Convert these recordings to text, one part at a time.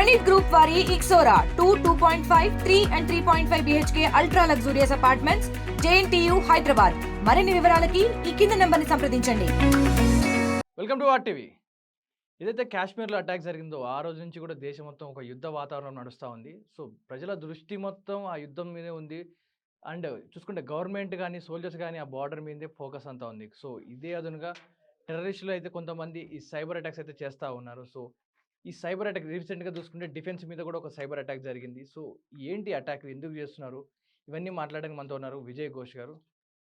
Zenith Group వారి Ixora 2.5, 3 and 3.5 BHK ultra luxurious apartments, JNTU Hyderabad. మరిన్ని వివరాలకి ఈ కింద నంబర్ని సంప్రదించండి. Welcome to RTV. ఏదైతే కాశ్మీర్లో అటాక్ జరిగిందో ఆ రోజు నుంచి కూడా దేశం మొత్తం ఒక యుద్ధ వాతావరణం నడుస్తూ ఉంది. సో ప్రజల దృష్టి మొత్తం ఆ యుద్ధం మీదే ఉంది. అండ్ చూసుకుంటే గవర్నమెంట్ కానీ సోల్జర్స్ కానీ ఆ బార్డర్ మీదే ఫోకస్ అంతా ఉంది. సో ఇదే అదునుగా టెర్రరిస్టులు అయితే కొంతమంది ఈ సైబర్ అటాక్స్ అయితే చేస్తూ ఉన్నారు. సో ఈ సైబర్ అటాక్ రీసెంట్గా చూసుకుంటే డిఫెన్స్ మీద కూడా ఒక సైబర్ అటాక్ జరిగింది. సో ఏంటి అటాక్, ఎందుకు చేస్తున్నారు, ఇవన్నీ మాట్లాడడానికి మనతో ఉన్నారు విజయ్ ఘోష్ గారు.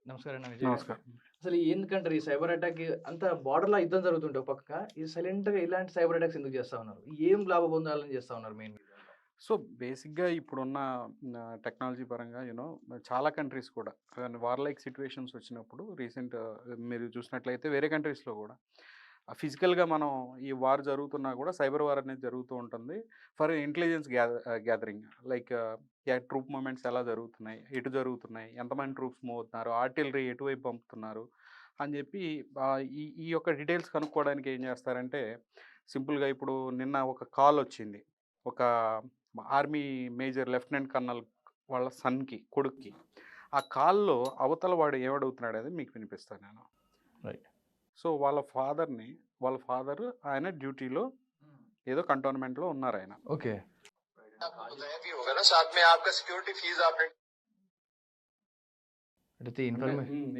నమస్కారం అన్న విజయ్. నమస్కారం. అసలు ఎందుకంటారు ఈ సైబర్ అటాక్ అంత బార్డర్లో యుద్ధం జరుగుతుంటే ఒక పక్క ఇది సైలెంట్గా ఇలాంటి సైబర్ అటాక్స్ ఎందుకు చేస్తూ ఉన్నారు, ఏం లాభ పొందాలని చేస్తూ ఉన్నారు మెయిన్? సో బేసిక్గా ఇప్పుడున్న టెక్నాలజీ పరంగా చాలా కంట్రీస్ కూడా వార్ లైక్ సిచ్యువేషన్స్ వచ్చినప్పుడు రీసెంట్ మీరు చూసినట్లయితే వేరే కంట్రీస్లో కూడా ఫిజికల్గా మనం ఈ వార్ జరుగుతున్నా కూడా సైబర్ వార్ అనేది జరుగుతూ ఉంటుంది for intelligence gathering. Like troop movements ఎలా జరుగుతున్నాయి, ఎటు జరుగుతున్నాయి, ఎంతమంది ట్రూప్స్ మూవ్ అవుతున్నారు, ఆర్టిలరీ ఎటువైపు పంపుతున్నారు అని చెప్పి ఈ ఈ యొక్క డీటెయిల్స్ కనుక్కోవడానికి ఏం చేస్తారంటే సింపుల్గా ఇప్పుడు నిన్న ఒక కాల్ వచ్చింది ఒక ఆర్మీ మేజర్ లెఫ్టినెంట్ కర్నల్ వాళ్ళ సన్కి, కొడుక్కి. ఆ కాల్లో అవతల వాడు ఏమడుగుతున్నాడు అనేది మీకు వినిపిస్తాను నేను. రైట్. సో వాళ్ళ ఫాదర్ ఆయన డ్యూటీలో ఏదో కంటోన్మెంట్లో ఉన్నారు ఆయన. ఓకే.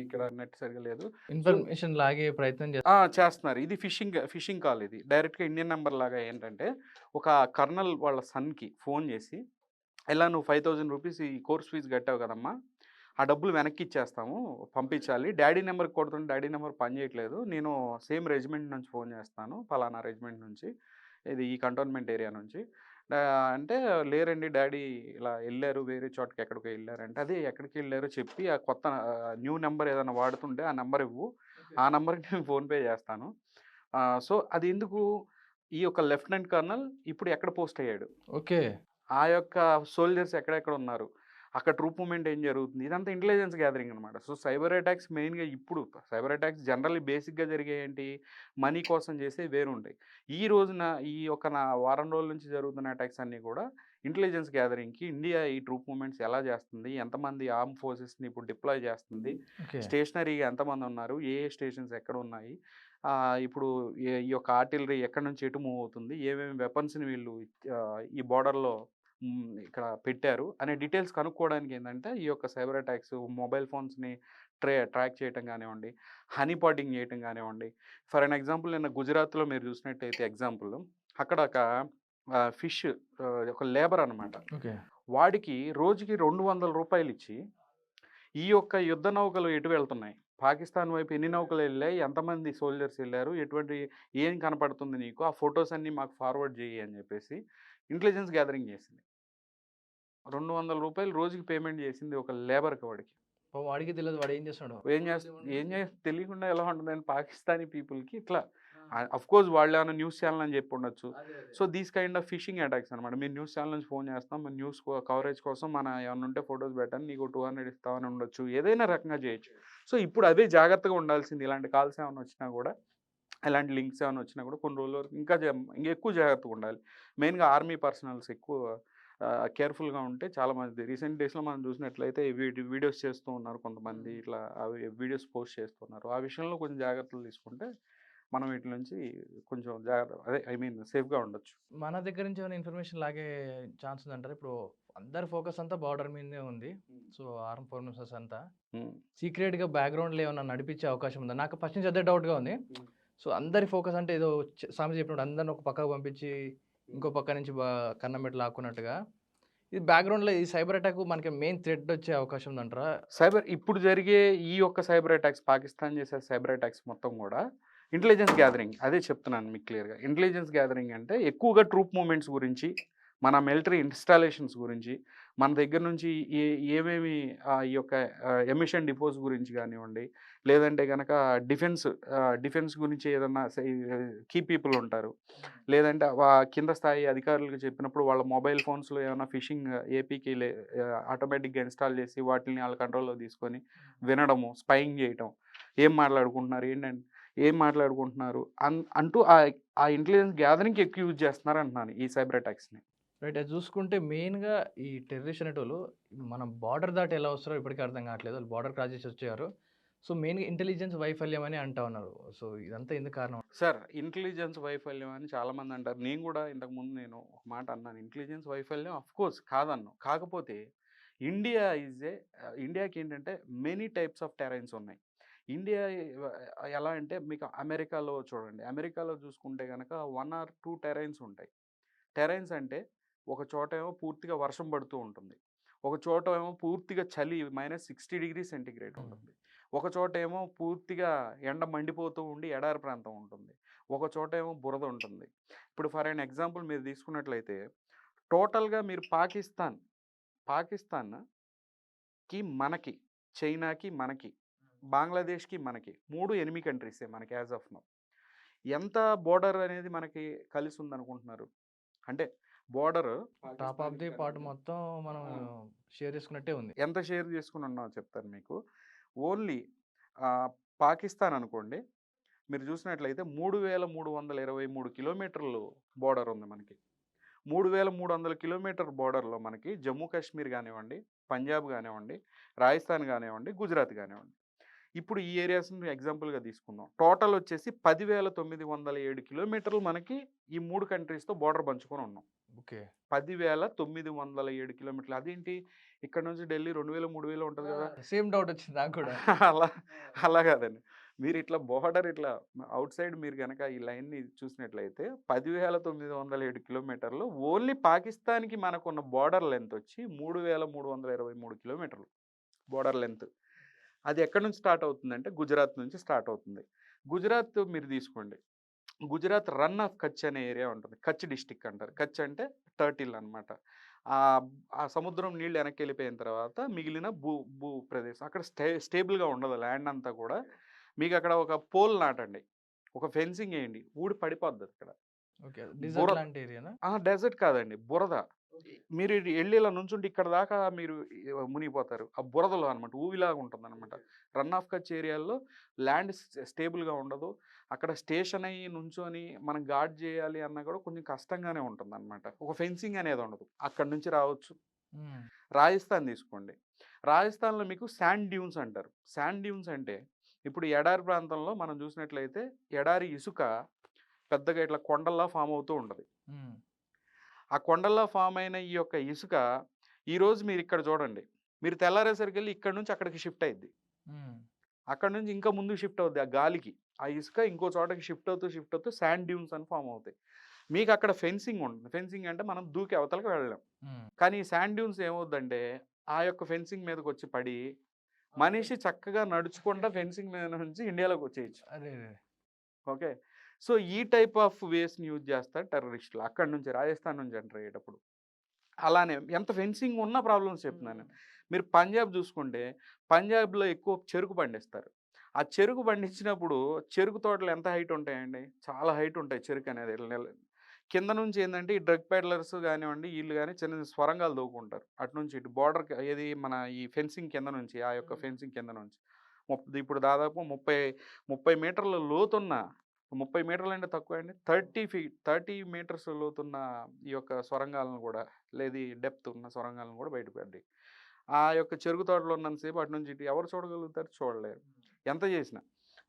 ఇక్కడ నెట్ సరిగా లేదు, ఇన్ఫర్మేషన్ లాగే ప్రయత్నం చేస్తున్నారు. ఇది ఫిషింగ్ కాల్. ఇది డైరెక్ట్గా ఇండియన్ నెంబర్ లాగా ఏంటంటే ఒక కర్నల్ వాళ్ళ సన్కి ఫోన్ చేసి ఇలా నువ్వు 5,000 రూపీస్ ఈ కోర్స్ ఫీజు కట్టావు కదమ్మా, ఆ డబ్బులు వెనక్కి ఇచ్చేస్తాము, పంపించాలి. డాడీ నెంబర్కి కొడుతుంటే డాడీ నెంబర్ పని చేయట్లేదు, నేను సేమ్ రెజిమెంట్ నుంచి ఫోన్ చేస్తాను, పలానా రెజిమెంట్ నుంచి, ఇది ఈ కంటోన్మెంట్ ఏరియా నుంచి అంటే, లేరండి డాడీ ఇలా వెళ్ళారు వేరే చోటకి, ఎక్కడికి వెళ్ళారంటే, అదే ఎక్కడికి వెళ్ళారో చెప్పి ఆ కొత్త న్యూ నెంబర్ ఏదైనా వాడుతుంటే ఆ నెంబర్ ఇవ్వు, ఆ నెంబర్కి నేను ఫోన్పే చేస్తాను. సో అది ఎందుకు, ఈ యొక్క లెఫ్టినెంట్ కర్నల్ ఇప్పుడు ఎక్కడ పోస్ట్ అయ్యాడు, ఓకే, ఆ యొక్క సోల్జర్స్ ఎక్కడెక్కడ ఉన్నారు, అక్కడ ట్రూప్ మూమెంట్ ఏం జరుగుతుంది, ఇదంతా ఇంటెలిజెన్స్ గ్యాదరింగ్ అనమాట. సో సైబర్ అటాక్స్ మెయిన్గా ఇప్పుడు సైబర్ అటాక్స్ జనరల్లీ బేసిక్గా జరిగే ఏంటి, మనీ కోసం చేసే వేరుంటాయి. ఈ రోజున ఈ ఒక వారం రోజుల నుంచి జరుగుతున్న అటాక్స్ అన్నీ కూడా ఇంటెలిజెన్స్ గ్యాదరింగ్కి, ఇండియా ఈ ట్రూప్ మూమెంట్స్ ఎలా చేస్తుంది, ఎంతమంది ఆర్మ్ ఫోర్సెస్ని ఇప్పుడు డిప్లాయ్ చేస్తుంది, స్టేషనరీగా ఎంతమంది ఉన్నారు, ఏ స్టేషన్స్ ఎక్కడ ఉన్నాయి, ఇప్పుడు ఈ యొక్క ఆర్టిలరీ ఎక్కడి నుంచి ఎటు మూవ్ అవుతుంది, ఏమేమి వెపన్స్ని వీళ్ళు ఈ బార్డర్లో ఇక్కడ పెట్టారు అనే డీటెయిల్స్ కనుక్కోవడానికి ఏంటంటే ఈ యొక్క సైబర్ అటాక్స్, మొబైల్ ఫోన్స్ని ట్రాక్ చేయటం కానివ్వండి, హనీ పాటింగ్ చేయటం కానివ్వండి. ఫర్ అన్ ఎగ్జాంపుల్ నిన్న గుజరాత్లో మీరు చూసినట్టయితే ఎగ్జాంపుల్, అక్కడ ఒక ఫిష్ ఒక లేబర్ అనమాట, వాడికి రోజుకి 200 రూపాయలు ఇచ్చి ఈ యొక్క యుద్ధ నౌకలు ఎటు వెళ్తున్నాయి, పాకిస్తాన్ వైపు ఎన్ని నౌకలు వెళ్ళాయి, ఎంతమంది సోల్జర్స్ వెళ్ళారు, ఎటువంటి ఏం కనపడుతుంది నీకు, ఆ ఫొటోస్ అన్నీ మాకు ఫార్వర్డ్ చేయి అని చెప్పేసి ఇంటెలిజెన్స్ గ్యాదరింగ్ చేసింది. 200 రూపాయలు రోజుకి పేమెంట్ చేసింది ఒక లేబర్కి. వాడికి తెలియదు వాడు ఏం చేస్తున్నాడు, ఏం తెలియకుండా ఎలా ఉంటుందని పాకిస్తానీ పీపుల్కి ఇట్లా. అఫ్కోర్స్ వాళ్ళు ఏమైనా న్యూస్ ఛానల్ అని చెప్పి ఉండొచ్చు. So these kind of fishing attacks అనమాట. మీరు న్యూస్ ఛానల్ నుంచి ఫోన్ చేస్తాం, మన న్యూస్ కవరేజ్ కోసం మన ఏమైనా ఉంటే ఫొటోస్ పెట్టాను, నీకు 200 ఇస్తామని ఉండొచ్చు, ఏదైనా రకంగా చేయొచ్చు. సో ఇప్పుడు అదే జాగ్రత్తగా ఉండాల్సింది. ఇలాంటి కాల్స్ ఏమైనా వచ్చినా కూడా, ఇలాంటి లింక్స్ ఏమైనా వచ్చినా కూడా కొన్ని రోజుల వరకు ఇంకా ఎక్కువ జాగ్రత్తగా ఉండాలి. మెయిన్గా ఆర్మీ పర్సనల్స్ ఎక్కువ కేర్ఫుల్గా ఉంటే చాలా మంది. రీసెంట్ డేస్లో మనం చూసినట్లయితే వీడియోస్ చేస్తూ ఉన్నారు కొంతమంది, ఇట్లా అవి వీడియోస్ పోస్ట్ చేస్తున్నారు. ఆ విషయంలో కొంచెం జాగ్రత్తలు తీసుకుంటే మనం వీటి నుంచి కొంచెం సేఫ్గా ఉండొచ్చు. మన దగ్గర నుంచి ఏమైనా ఇన్ఫర్మేషన్ లాగే ఛాన్స్ ఉందంటారు? ఇప్పుడు అందరి ఫోకస్ అంతా బార్డర్ మీదే ఉంది. సో ఆర్మ్ ఫోర్సెస్ అంతా సీక్రెట్గా బ్యాక్గ్రౌండ్లో ఏమైనా నడిపించే అవకాశం ఉందా? నాకు ఫస్ట్ నుంచి అదే డౌట్గా ఉంది. సో అందరి ఫోకస్ అంటే ఏదో స్వామి చెప్పినప్పుడు అందరిని ఒక పక్కకు పంపించి ఇంకో పక్క నుంచి కన్నం పెట్టి లాక్కున్నట్టుగా, ఇది బ్యాక్గ్రౌండ్లో ఈ సైబర్ అటాక్ మనకి మెయిన్ థ్రెట్ వచ్చే అవకాశం ఉందంటారా? ఇప్పుడు జరిగే ఈ యొక్క సైబర్ అటాక్స్, పాకిస్తాన్ చేసే సైబర్ అటాక్స్ మొత్తం కూడా ఇంటెలిజెన్స్ గ్యాదరింగ్. అదే చెప్తున్నాను మీకు క్లియర్గా. ఇంటెలిజెన్స్ గ్యాదరింగ్ అంటే ఎక్కువగా ట్రూప్ మూమెంట్స్ గురించి, మన మిలిటరీ ఇన్స్టాలేషన్స్ గురించి, మన దగ్గర నుంచి ఏమేమి ఈ యొక్క ఎమిషన్ డిపోస్ గురించి కానివ్వండి, లేదంటే కనుక డిఫెన్స్ గురించి ఏదన్నా కీ పీపుల్ ఉంటారు, లేదంటే కింద స్థాయి అధికారులకు చెప్పినప్పుడు వాళ్ళ మొబైల్ ఫోన్స్లో ఏమైనా ఫిషింగ్ ఏపీకి ఆటోమేటిక్గా ఇన్స్టాల్ చేసి వాటిని వాళ్ళ కంట్రోల్లో తీసుకొని వినడము, స్పైయింగ్ చేయటం, ఏం మాట్లాడుకుంటున్నారు ఏంటంటే ఏం మాట్లాడుకుంటున్నారు అంటూ ఆ ఇంటెలిజెన్స్ గ్యాదరింగ్కి ఎక్కువ యూజ్ చేస్తున్నారు అంటున్నాను ఈ సైబర్ అటాక్స్ని. రైట్. అది చూసుకుంటే మెయిన్‌గా ఈ టెర్రరిస్ట్ అనేటోళ్ళు మనం బార్డర్ దాటి ఎలా వస్తారో ఇప్పటికీ అర్థం కావట్లేదు. వాళ్ళు బార్డర్ క్రాస్ చేసి వచ్చారు. సో, మెయిన్‌గా ఇంటెలిజెన్స్ వైఫల్యం అని అంటా ఉన్నారు. సో, ఇదంతా ఎందుకు కారణం? సార్ ఇంటెలిజెన్స్ వైఫల్యం అని చాలామంది అంటారు. నేను కూడా ఇంతకుముందు నేను ఒక మాట అన్నాను. ఇంటెలిజెన్స్ వైఫల్యం ఆఫ్‌కోర్స్ కాదన్ను. కాకపోతే ఇండియాకి ఏంటంటే మెనీ టైప్స్ ఆఫ్ టెరైన్స్ ఉన్నాయి. ఇండియా ఎలా అంటే మీకు అమెరికాలో చూడండి. అమెరికాలో చూసుకుంటే గనక 1 ఆర్ 2 టెరైన్స్ ఉంటాయి. టెరైన్స్ అంటే ఒక చోటేమో పూర్తిగా వర్షం పడుతూ ఉంటుంది. ఒక చోటేమో పూర్తిగా చలి -60°C ఉంటుంది. ఒక చోటేమో పూర్తిగా ఎండ మండిపోతూ ఉండి ఎడారి ప్రాంతం ఉంటుంది. ఒక చోటేమో బురద ఉంటుంది. ఇప్పుడు ఫర్ ఎన్ ఎగ్జాంపుల్ మీరు తీసుకున్నట్లయితే టోటల్‌గా మీరు పాకిస్తాన్‌కి మనకి, చైనాకి మనకి, బంగ్లాదేశ్‌కి మనకి 3 ఎనిమీ కంట్రీసే మనకి యాస్ ఆఫ్ నౌ. ఎంత బోర్డర్ అనేది మనకి కలిసి ఉందనుకుంటున్నారు? అంటే border top of the part మొత్తం మనం షేర్ చేసుకున్నట్టే ఉంది. ఎంత షేర్ చేసుకుని ఉన్నామో చెప్తాను మీకు. ఓన్లీ పాకిస్తాన్ అనుకోండి, మీరు చూసినట్లయితే 3323 కిలోమీటర్లు బోర్డర్ ఉంది మనకి. 3300 కిలోమీటర్ బోర్డర్‌లో మనకి జమ్మూ కాశ్మీర్ కానివ్వండి, పంజాబ్ కానివ్వండి, రాజస్థాన్ కానివ్వండి, గుజరాత్ కానివ్వండి. ఇప్పుడు ఈ ఏరియాస్‌ని ఎగ్జాంపుల్‌గా తీసుకుందాం. టోటల్ వచ్చేసి 10,907 కిలోమీటర్లు మనకి ఈ 3 కంట్రీస్‌తో బోర్డర్ పంచుకొని ఉన్నాం. ఓకే. 10,907 కిలోమీటర్లు. అదేంటి ఇక్కడ నుంచి ఢిల్లీ 2000, 3000 ఉంటది కదా! సేమ్ డౌట్ వచ్చింది నాకు కూడా. అలా అలా కాదండి. మీరు ఇట్లా బోర్డర్ ఇట్లా ఔట్ సైడ్ మీరు గనక ఈ లైన్‌ని చూసినట్లయితే 10,907 కిలోమీటర్లు ఓన్లీ పాకిస్తాన్‌కి మనకున్న బోర్డర్ లెంత్ వచ్చి 3,323 కిలోమీటర్లు బోర్డర్ లెంత్. అది ఎక్కడి నుంచి స్టార్ట్ అవుతుందంటే గుజరాత్ నుంచి స్టార్ట్ అవుతుంది. గుజరాత్ మీరు తీసుకోండి. గుజరాత్ రన్ ఆఫ్ కచ్ అనే ఏరియా ఉంటుంది. కచ్ డిస్ట్రిక్ట్ అంటారు. కచ్ అంటే టర్టిల్ అనమాట. ఆ సముద్రం నీళ్ళు వెనక్కి వెళ్ళిపోయిన తర్వాత మిగిలిన భూ ప్రదేశం అక్కడ స్టేబుల్‌గా ఉండదు ల్యాండ్ అంతా కూడా. మీకు అక్కడ ఒక పోల్ నాటండి. ఒక ఫెన్సింగ్ ఏయండి. ఊడి పడిపోద్ది అక్కడ. ఓకే. బుర డిజర్ట్ లాంటి ఏరియానా? డెజర్ట్ కాదండి. బురద. మీరు ఎళ్లి ఇలా నుంచుంటే ఇక్కడ దాకా మీరు మునిగిపోతారు. ఆ బురదలో అనమాట. ఊవిలాగా ఉంటుందనమాట. రన్ ఆఫ్ కచ్ ఏరియాలో ల్యాండ్ స్టేబుల్‌గా ఉండదు. అక్కడ స్టేషన్ అయ్యి నుంచొని మనం గార్డ్ చేయాలి అన్నా కూడా కొంచెం కష్టంగానే ఉంటుందనమాట. ఒక ఫెన్సింగ్ అనేది ఉండదు. అక్కడి నుంచి రావచ్చు. హ్మ్. రాజస్థాన్ తీసుకోండి. రాజస్థాన్‌లో మీకు శాండ్ డ్యూన్స్ అంటారు. శాండ్ డ్యూన్స్ అంటే ఇప్పుడు ఎడారి ప్రాంతంలో మనం చూసినట్లయితే ఎడారి ఇసుక పెద్దగా ఇట్లా కొండల్లా ఫామ్ అవుతూ ఉంటది. హ్మ్. ఆ కొండల్లో ఫామ్ అయిన ఈ యొక్క ఇసుక ఈరోజు మీరు ఇక్కడ చూడండి. మీరు తెల్లారేసరికెళ్ళి ఇక్కడి నుంచి అక్కడికి షిఫ్ట్ అయ్యిద్ది. హ్మ్. అక్కడి నుంచి ఇంకా ముందుకు షిఫ్ట్ అవుద్ది ఆ గాలికి. ఆ ఇసుక ఇంకో చోటకి షిఫ్ట్ అవుతూ శాండ్ డ్యూన్స్ అని ఫామ్ అవుతాయి. మీకు అక్కడ ఫెన్సింగ్ ఉంటుంది. ఫెన్సింగ్ అంటే మనం దూకి అవతలకి వెళ్ళలేం. హ్మ్. కానీ ఈ శాండ్ డ్యూన్స్ ఏమవుద్దంటే ఆ యొక్క ఫెన్సింగ్ మీదకొచ్చి పడి మనిషి చక్కగా నడుచుకుంటా ఫెన్సింగ్ మీద నుంచి ఇండియాలోకి వచ్చేయొచ్చు. అరెరే! ఓకే. సో, ఈ టైప్ ఆఫ్ వేస్‌ని యూజ్ చేస్తారు టెర్రరిస్టులు. అక్కడి నుంచి రాజస్థాన్ నుంచి ఎంటర్ అయ్యేటప్పుడు. అలానే ఎంత ఫెన్సింగ్ ఉన్న ప్రాబ్లమ్స్ చెప్తున్నాను నేను. మీరు పంజాబ్ చూసుకుంటే, పంజాబ్‌లో ఎక్కువ చెరుకు పండిస్తారు. ఆ చెరుకు పండించినప్పుడు చెరుకు తోటలు ఎంత హైట్ ఉంటాయండి? చాలా హైట్ ఉంటాయి చెరుకనేది. కింద నుంచి ఏందంటే ఈ డ్రగ్ పెడ్లర్స్ గానివ్వండి, ఈళ్ళు గాని చిన్న సొరంగాలు తవ్వుకుంటారు. అటు నుంచి ఇటు బోర్డర్‌కి ఏది మన ఈ ఫెన్సింగ్ కింద నుంచి, ఆ యొక్క ఫెన్సింగ్ కింద నుంచి. ఇప్పుడు దాదాపు 30 మీటర్ల లోతున్న 30 మీటర్లంటే తక్కువే అండి. 30 మీటర్స్ లోతున్న ఈ యొక్క సొరంగాలను కూడా లేదు డెప్త్ ఉన్న సొరంగాలను కూడా బయటపడ్డాయి. ఆ యొక్క చెరుకు తోటలో ఉన్నంత సేపు అటు నుంచి ఇటు ఎవరు చూడగలుగుతారు? చూడలేరు. ఎంత చేసినా.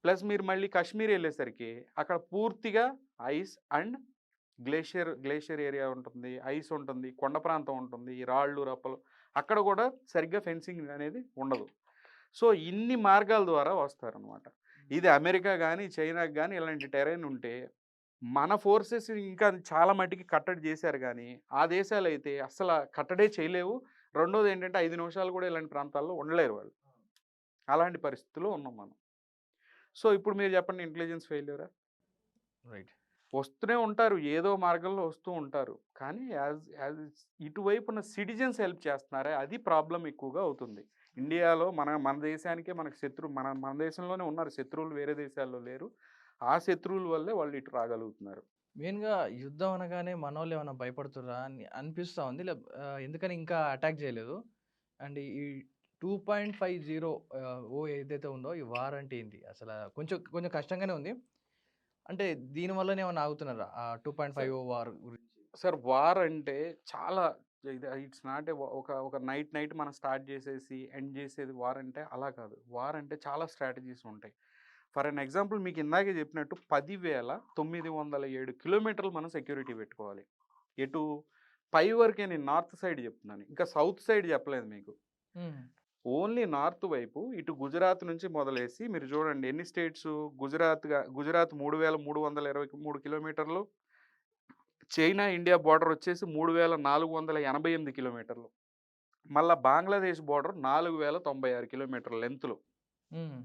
ప్లస్ మీరు మళ్ళీ కాశ్మీర్ ఎళ్ళేసరికి అక్కడ పూర్తిగా ఐస్ అండ్ గ్లేషియర్ ఏరియా ఉంటుంది. ఐస్ ఉంటుంది. కొండ ప్రాంతం ఉంటుంది. ఈ రాళ్ళు, రప్పలు అక్కడ కూడా సరిగ్గా ఫెన్సింగ్ అనేది ఉండదు. సో, ఇన్ని మార్గాల ద్వారా వస్తారనమాట. ఇది అమెరికా గాని, చైనాకి గాని ఇలాంటి టెరైన్ ఉంటే, మన ఫోర్సెస్ ఇంకా చాలా మటికి కట్టడి చేశారు గానీ, ఆ దేశాలైతే అస్సల కట్టడే చేయలేవు. రెండోదేంటంటే 5 నిమిషాలు కూడా ఇలాంటి ప్రాంతాల్లో ఉండలేరు వాళ్ళు. అలాంటి పరిస్థితిలో ఉన్నాం మనం. సో, ఇప్పుడు మీరు చెప్పండి ఇంటెలిజెన్స్ ఫెయిల్యూరా? రైట్. వస్తూనే ఉంటారు. ఏదో మార్గంలో వస్తూ ఉంటారు. కానీ యాజ్ ఇటువైపున సిటిజన్స్ హెల్ప్ చేస్తున్నారే అది ప్రాబ్లమ్ ఎక్కువగా అవుతుంది. ఇండియాలో మన దేశానికే మనకు మన దేశంలోనే ఉన్నారు శత్రువులు వేరే దేశాల్లో లేరు. ఆ శత్రువుల వల్లే వాళ్ళు ఇటు రాగలుగుతున్నారు. మెయిన్‌గా యుద్ధం అనగానే మనోళ్ళు ఏమన్నా భయపడుతుర్రా అని అనిపిస్తా ఉంది. ఎందుకని ఇంకా అటాక్ చేయలేదు. అండ్ ఈ 2.50 ఏదైతే ఉందో ఈ వార్ అంటే ఏంటి? అసల కొంచెం కొంచెం కష్టంగానే ఉంది. అంటే దీని వల్లనే ఏమన్నా ఆగుతున్నారా? ఆ సార్ 2.50 వార్ గురించి? సార్ వార్ అంటే చాలా ఇట్స్ నాట్ ఏ ఒక ఒక నైట్ మనం స్టార్ట్ చేసేసి ఎండ్ చేసేది వార్ అంటే అలా కాదు. వార్ అంటే చాలా స్ట్రాటజీస్ ఉంటాయి. ఫర్ ఎన్ ఎగ్జాంపుల్ మీకు ఇందాకే చెప్పినట్టు 10,907 కిలోమీటర్లు మనం సెక్యూరిటీ పెట్టుకోవాలి. ఎటు పై వరకే నేను నార్త్ సైడ్ చెప్తున్నాను. ఇంకా సౌత్ సైడ్ చెప్పలేదు మీకు. హ్మ్. ఓన్లీ నార్త్ వైపు ఇటు గుజరాత్ నుంచి మొదలేసి మీరు చూడండి ఎన్ని స్టేట్సు గుజరాత్ 3,323 కిలోమీటర్లు. చైనా, ఇండియా బోర్డర్ వచ్చేసి 3,488 కిలోమీటర్లు. మళ్ళా బంగ్లాదేశ్ బోర్డర్ 4,096 కిలోమీటర్ల లెంత్‌లో. హ్మ్.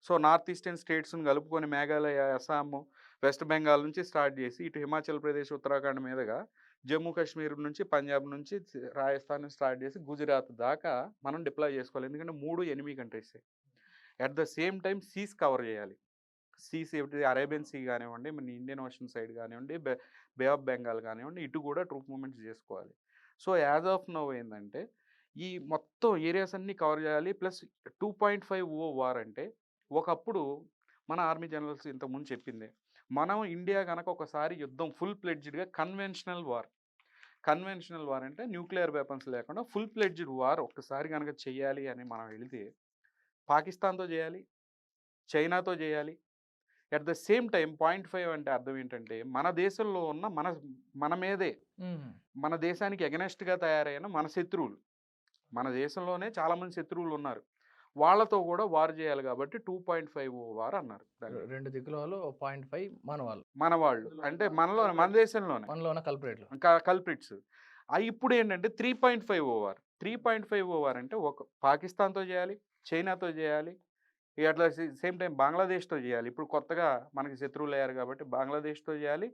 సో, నార్త్ ఈస్టర్న్ స్టేట్స్‌ని కలుపుకొని మేఘాలయ, అస్సాము, వెస్ట్ బెంగాల్ నుంచి స్టార్ట్ చేసి ఇటు హిమాచల్ ప్రదేశ్, ఉత్తరాఖండ్ మీదుగా జమ్మూ కాశ్మీర్ నుంచి, పంజాబ్ నుంచి, రాజస్థాన్ స్టార్ట్ చేసి గుజరాత్ దాకా మనం డిప్లాయ్ చేసుకోవాలి. ఎందుకంటే 3 ఎనిమీ కంట్రీసే. At the same time seas cover చేయాలి. సీస్ ఏంటిది అరేబియన్ సీ కానివ్వండి, మన ఇండియన్ ఓషన్ సైడ్ కానివ్వండి, బే ఆఫ్ బెంగాల్ కానివ్వండి, ఇటు కూడా ట్రూప్ మూవ్‌మెంట్స్ చేసుకోవాలి. సో, యాజ్ ఆఫ్ నౌ ఏందంటే, ఈ మొత్తం ఏరియాస్ అన్నీ కవర్ చేయాలి. ప్లస్ 2.50 వార్ అంటే, ఒకప్పుడు మన ఆర్మీ జనరల్స్ ఇంతకుముందు చెప్పిందే. మనం ఇండియా గనక ఒకసారి యుద్ధం ఫుల్ ప్లెడ్జ్డ్‌గా కన్వెన్షనల్ వార్ అంటే న్యూక్లియర్ వెపన్స్ లేకుండా ఫుల్ ప్లెడ్జ్డ్ వార్ ఒక్కసారి గనక చెయ్యాలి అని మనం వెళితే, పాకిస్తాన్‌తో చేయాలి, చైనాతో చేయాలి. ఎట్ ద సేమ్ టైమ్ 0.5 అంటే అర్థం ఏంటంటే, మన దేశంలో ఉన్న మన మీదే, హ్మ్. మన దేశానికి ఎగనెస్ట్‌గా తయారైన మన శత్రువులు. మన దేశంలోనే చాలామంది శత్రువులున్నారు. వాళ్ళతో కూడా వార్ చేయాలి కాబట్టి 2.50 వార్ అన్నారు దాన్ని. 2 దిక్కుల వాళ్ళు 0.5 మన వాళ్ళు. మన వాళ్ళు. అంటే మన దేశంలోనే. మనలో ఉన్న కల్ప్రిట్లు. కల్ప్రిట్స్. ఇప్పుడేంటంటే 3.50 వార్. 3.50 వార్ అంటే ఒక పాకిస్తాన్‌తో చేయాలి, చైనాతో చేయాలి, అట్లా సేమ్ టైమ్ బంగ్లాదేశ్‌తో చేయాలి. ఇప్పుడు కొత్తగా మనకి శత్రువులయ్యారు కాబట్టి బంగ్లాదేశ్‌తో చేయాలి.